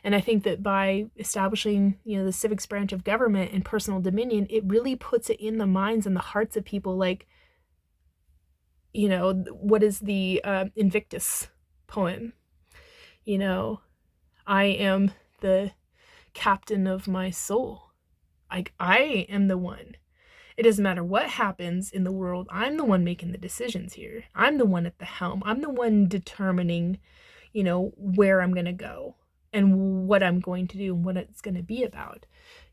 And I think that by establishing, you know, the civics branch of government and personal dominion, it really puts it in the minds and the hearts of people. Like, you know, what is the Invictus poem? You know, I am the captain of my soul. I am the one. It doesn't matter what happens in the world. I'm the one making the decisions here. I'm the one at the helm. I'm the one determining, you know, where I'm going to go and what I'm going to do and what it's going to be about,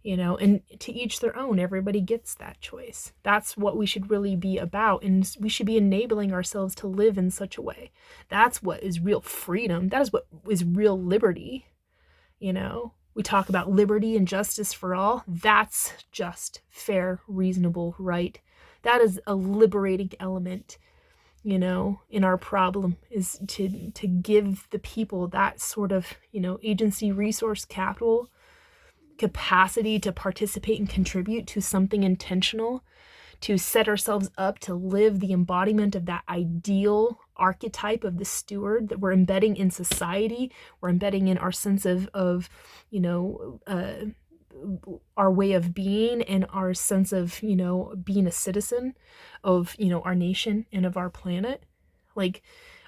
you know, and to each their own. Everybody gets that choice. That's what we should really be about, and we should be enabling ourselves to live in such a way. That's what is real freedom. That is what is real liberty, you know. We talk about liberty and justice for all. That's just, fair, reasonable, right. That is a liberating element, you know, in our problem, is to give the people that sort of, you know, agency, resource, capital, capacity to participate and contribute to something intentional, to set ourselves up to live the embodiment of that ideal archetype of the steward that we're embedding in society. We're embedding in our sense of you know, our way of being and our sense of, you know, being a citizen of, you know, our nation and of our planet. Like,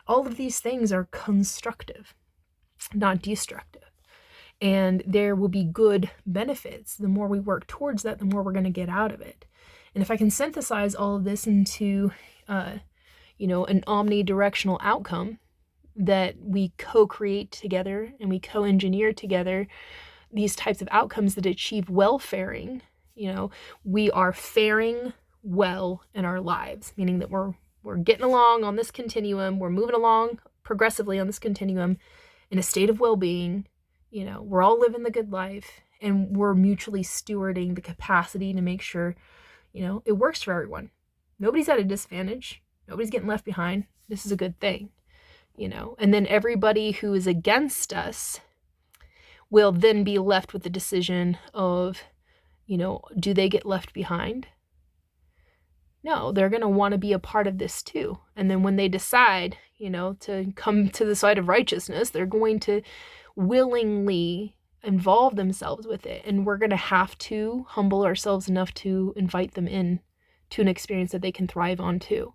all of these things are constructive, not destructive. And there will be good benefits. The more we work towards that, the more we're going to get out of it. And if I can synthesize all of this into, you know, an omnidirectional outcome that we co-create together and we co-engineer together, these types of outcomes that achieve welfaring, you know, we are faring well in our lives, meaning that we're getting along on this continuum, we're moving along progressively on this continuum in a state of well-being, you know, we're all living the good life, and we're mutually stewarding the capacity to make sure, you know, it works for everyone. Nobody's at a disadvantage. Nobody's getting left behind. This is a good thing, you know. And then everybody who is against us will then be left with the decision of, you know, do they get left behind? No, they're going to want to be a part of this too. And then when they decide, you know, to come to the side of righteousness, they're going to willingly involve themselves with it. And we're going to have to humble ourselves enough to invite them in to an experience that they can thrive on too.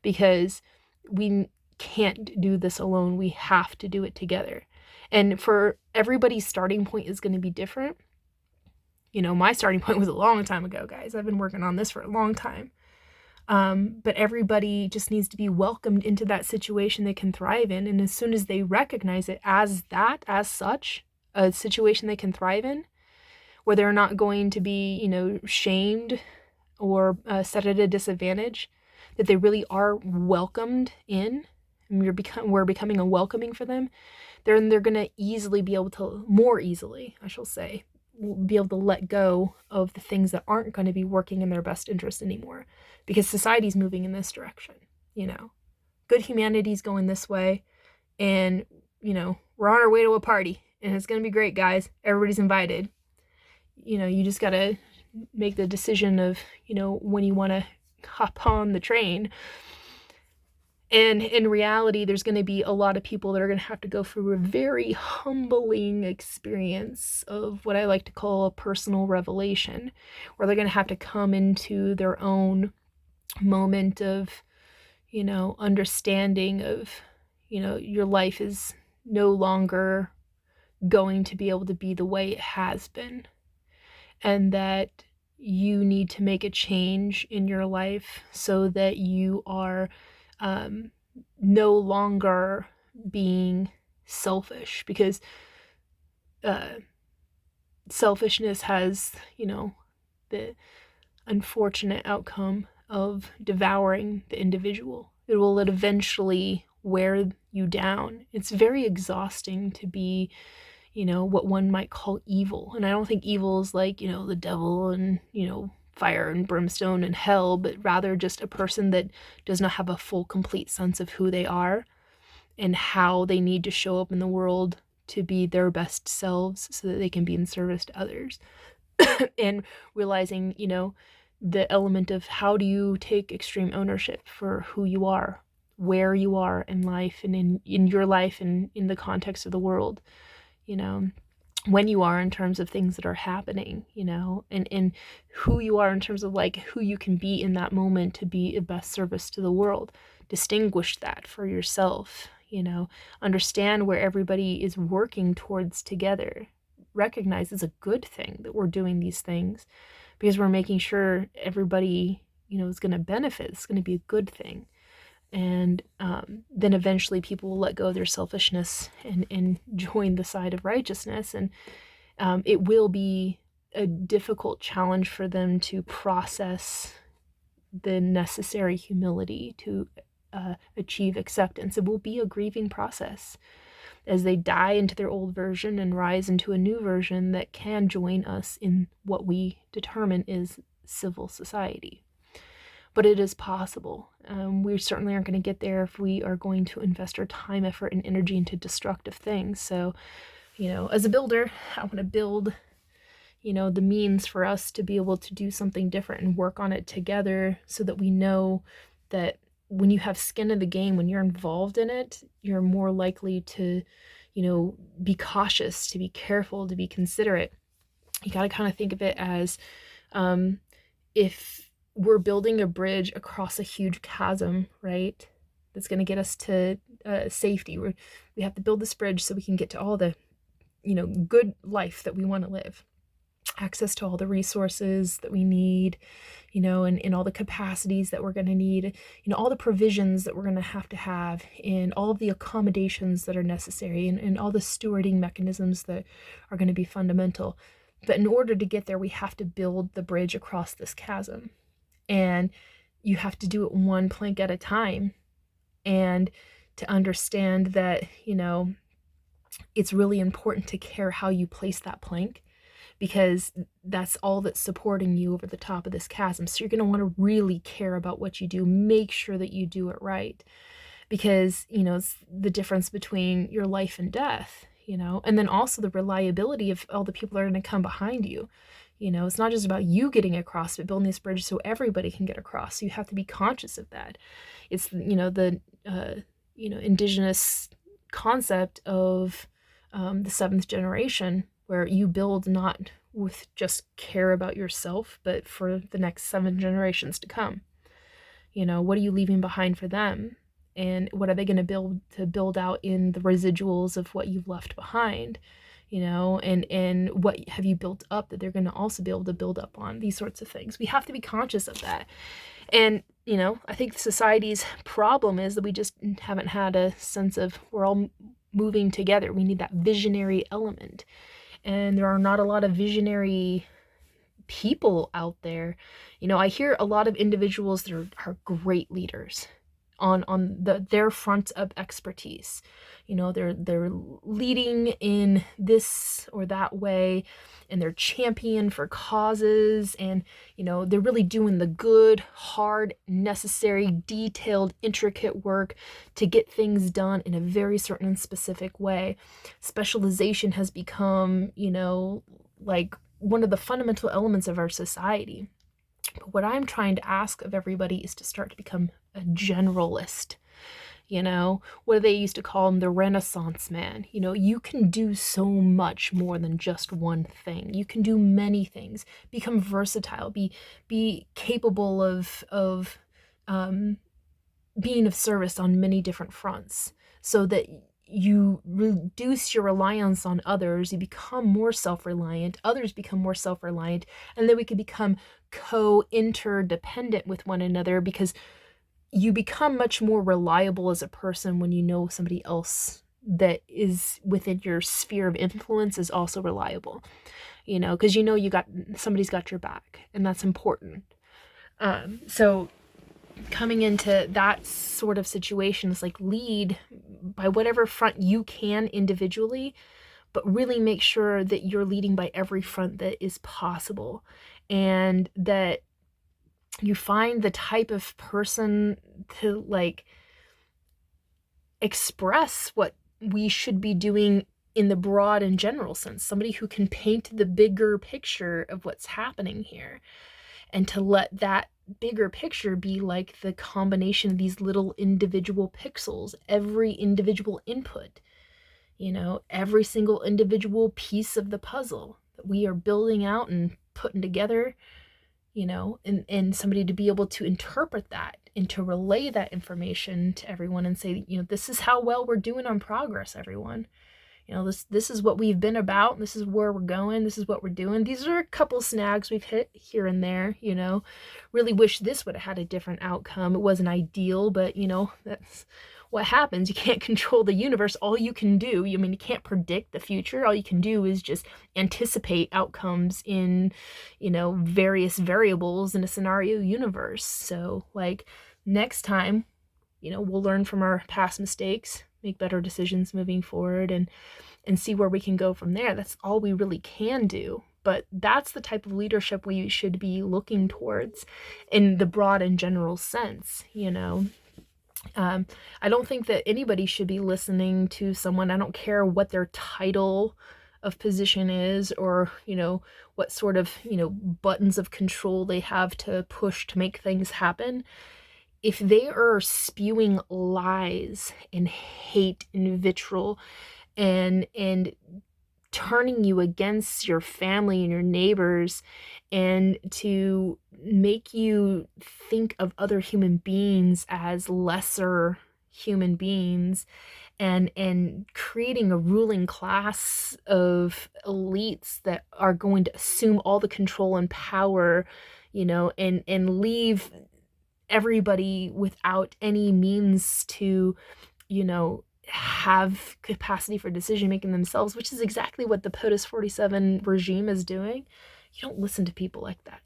Because we can't do this alone. We have to do it together. And for everybody's starting point is going to be different. You know, my starting point was a long time ago, guys. I've been working on this for a long time. But everybody just needs to be welcomed into that situation they can thrive in. And as soon as they recognize it as that, as such, a situation they can thrive in, where they're not going to be, you know, shamed or set at a disadvantage, that they really are welcomed in, and we're becoming a welcoming for them, then they're going to easily be able to, more easily, I shall say, be able to let go of the things that aren't going to be working in their best interest anymore, because society's moving in this direction. You know, good humanity's going this way, and, you know, we're on our way to a party, and it's going to be great, guys. Everybody's invited. You know, you just got to make the decision of, you know, when you want to hop on the train. And in reality, there's going to be a lot of people that are going to have to go through a very humbling experience of what I like to call a personal revelation, where they're going to have to come into their own moment of, understanding of, your life is no longer going to be able to be the way it has been, and that you need to make a change in your life so that you are no longer being selfish, because selfishness has, the unfortunate outcome of devouring the individual. It will eventually wear you down. It's very exhausting to be, what one might call evil. And I don't think evil is like, the devil and, fire and brimstone and hell, but rather just a person that does not have a full, complete sense of who they are and how they need to show up in the world to be their best selves so that they can be in service to others. And realizing, the element of how do you take extreme ownership for who you are, where you are in life and in your life and in the context of the world, when you are in terms of things that are happening, and who you are in terms of like who you can be in that moment to be a best service to the world. Distinguish that for yourself, understand where everybody is working towards together. Recognize it's a good thing that we're doing these things because we're making sure everybody, is going to benefit. It's going to be a good thing. And then eventually people will let go of their selfishness and join the side of righteousness. And it will be a difficult challenge for them to process the necessary humility to achieve acceptance. It will be a grieving process as they die into their old version and rise into a new version that can join us in what we determine is civil society. But it is possible. We certainly aren't going to get there if we are going to invest our time, effort, and energy into destructive things. So, as a builder, I want to build, the means for us to be able to do something different and work on it together so that we know that when you have skin in the game, when you're involved in it, you're more likely to, be cautious, to be careful, to be considerate. You got to kind of think of it as if we're building a bridge across a huge chasm, right? That's going to get us to safety. We have to build this bridge so we can get to all the, good life that we want to live. Access to all the resources that we need, and all the capacities that we're going to need, all the provisions that we're going to have, and all of the accommodations that are necessary, and all the stewarding mechanisms that are going to be fundamental. But in order to get there, we have to build the bridge across this chasm. And you have to do it one plank at a time. And to understand that, it's really important to care how you place that plank, because that's all that's supporting you over the top of this chasm. So you're going to want to really care about what you do. Make sure that you do it right, because, it's the difference between your life and death, and then also the reliability of all the people that are going to come behind you. It's not just about you getting across, but building this bridge so everybody can get across. So you have to be conscious of that. It's, the, indigenous concept of the seventh generation, where you build not with just care about yourself, but for the next 7 generations to come. What are you leaving behind for them? And what are they going to build out in the residuals of what you've left behind? And what have you built up that they're going to also be able to build up on? These sorts of things. We have to be conscious of that. And, I think society's problem is that we just haven't had a sense of we're all moving together. We need that visionary element. And there are not a lot of visionary people out there. I hear a lot of individuals that are great leaders on their front of expertise. They're leading in this or that way, and they're champion for causes, and they're really doing the good, hard, necessary, detailed, intricate work to get things done in a very certain and specific way. Specialization has become, like one of the fundamental elements of our society. But what I'm trying to ask of everybody is to start to become a generalist. What do they used to call him? The Renaissance man. You can do so much more than just one thing. You can do many things. Become versatile. Be capable of being of service on many different fronts, so that you reduce your reliance on others, you become more self-reliant, others become more self-reliant, and then we can become interdependent with one another, because you become much more reliable as a person when you know somebody else that is within your sphere of influence is also reliable, because somebody's got your back, and that's important. So coming into that sort of situation is like, lead by whatever front you can individually, but really make sure that you're leading by every front that is possible, and that you find the type of person to like express what we should be doing in the broad and general sense, somebody who can paint the bigger picture of what's happening here, and to let that bigger picture be like the combination of these little individual pixels, every individual input, every single individual piece of the puzzle that we are building out and putting together, and somebody to be able to interpret that and to relay that information to everyone and say, this is how well we're doing on progress, everyone. This is what we've been about. This is where we're going. This is what we're doing. These are a couple snags we've hit here and there, really wish this would have had a different outcome. It wasn't ideal, but that's what happens. You can't control the universe. All you can do, you can't predict the future. All you can do is just anticipate outcomes in, various variables in a scenario universe. So like next time, we'll learn from our past mistakes, make better decisions moving forward, and see where we can go from there. That's all we really can do. But that's the type of leadership we should be looking towards in the broad and general sense. I don't think that anybody should be listening to someone. I don't care what their title of position is, or what sort of buttons of control they have to push to make things happen. If they are spewing lies and hate and vitriol and turning you against your family and your neighbors, and to make you think of other human beings as lesser human beings, and creating a ruling class of elites that are going to assume all the control and power, and leave everybody without any means to, have capacity for decision making themselves, which is exactly what the POTUS 47 regime is doing. You don't listen to people like that.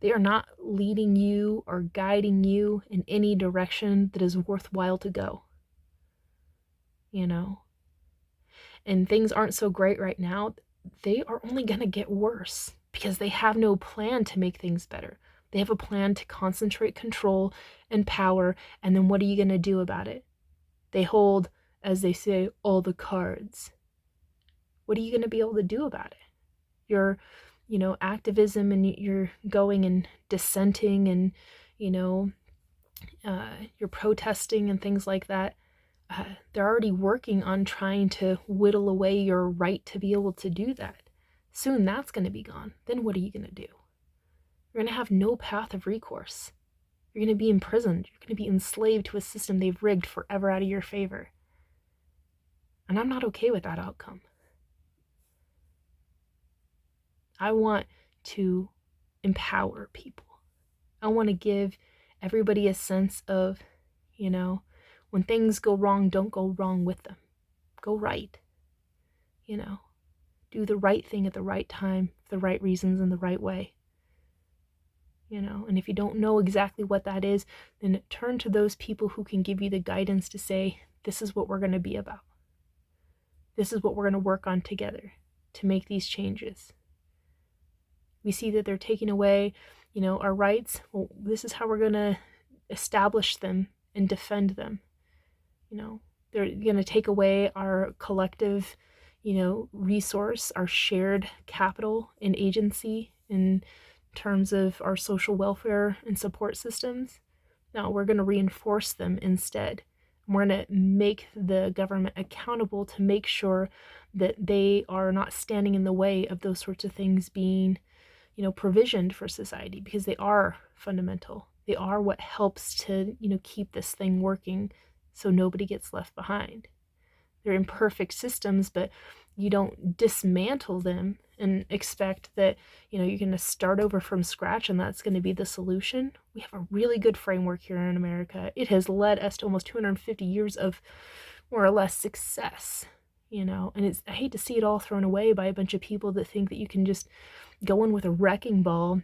They are not leading you or guiding you in any direction that is worthwhile to go. And things aren't so great right now. They are only going to get worse because they have no plan to make things better. They have a plan to concentrate control and power, and then what are you going to do about it? They hold, as they say, all the cards. What are you going to be able to do about it? Your, activism, and you're going and dissenting, and, you're protesting and things like that. They're already working on trying to whittle away your right to be able to do that. Soon that's going to be gone. Then what are you going to do? You're going to have no path of recourse. You're going to be imprisoned. You're going to be enslaved to a system they've rigged forever out of your favor. And I'm not okay with that outcome. I want to empower people. I want to give everybody a sense of, when things go wrong, don't go wrong with them. Go right. Do the right thing at the right time, for the right reasons, in the right way. And if you don't know exactly what that is, then turn to those people who can give you the guidance to say, this is what we're going to be about. This is what we're going to work on together to make these changes. We see that they're taking away, our rights. Well, this is how we're going to establish them and defend them. They're going to take away our collective, resource, our shared capital and agency, and terms of our social welfare and support systems. No, we're going to reinforce them instead. We're going to make the government accountable to make sure that they are not standing in the way of those sorts of things being, provisioned for society, because they are fundamental. They are what helps to, keep this thing working so nobody gets left behind. They're imperfect systems, but you don't dismantle them and expect that, you're going to start over from scratch and that's going to be the solution. We have a really good framework here in America. It has led us to almost 250 years of more or less success, and I hate to see it all thrown away by a bunch of people that think that you can just go in with a wrecking ball,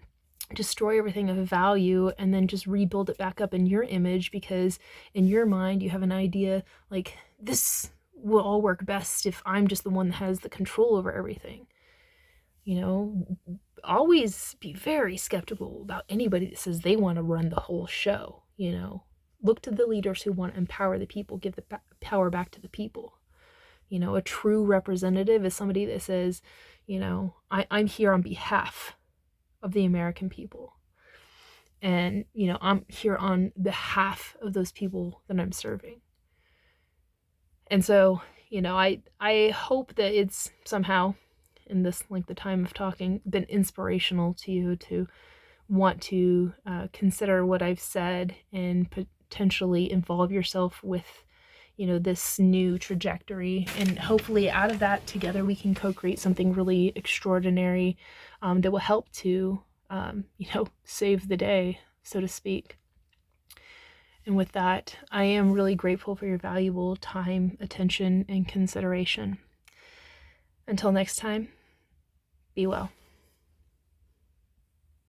destroy everything of value, and then just rebuild it back up in your image, because in your mind you have an idea like, this will all work best if I'm just the one that has the control over everything. Always be very skeptical about anybody that says they want to run the whole show. Look to the leaders who want to empower the people, give the power back to the people. A true representative is somebody that says, I'm here on behalf of the American people. And, I'm here on behalf of those people that I'm serving. And so, I hope that it's somehow, in this length of time of talking, been inspirational to you to want to consider what I've said and potentially involve yourself with, this new trajectory. And hopefully out of that, together, we can co-create something really extraordinary that will help to, save the day, so to speak. And with that, I am really grateful for your valuable time, attention, and consideration. Until next time, be well.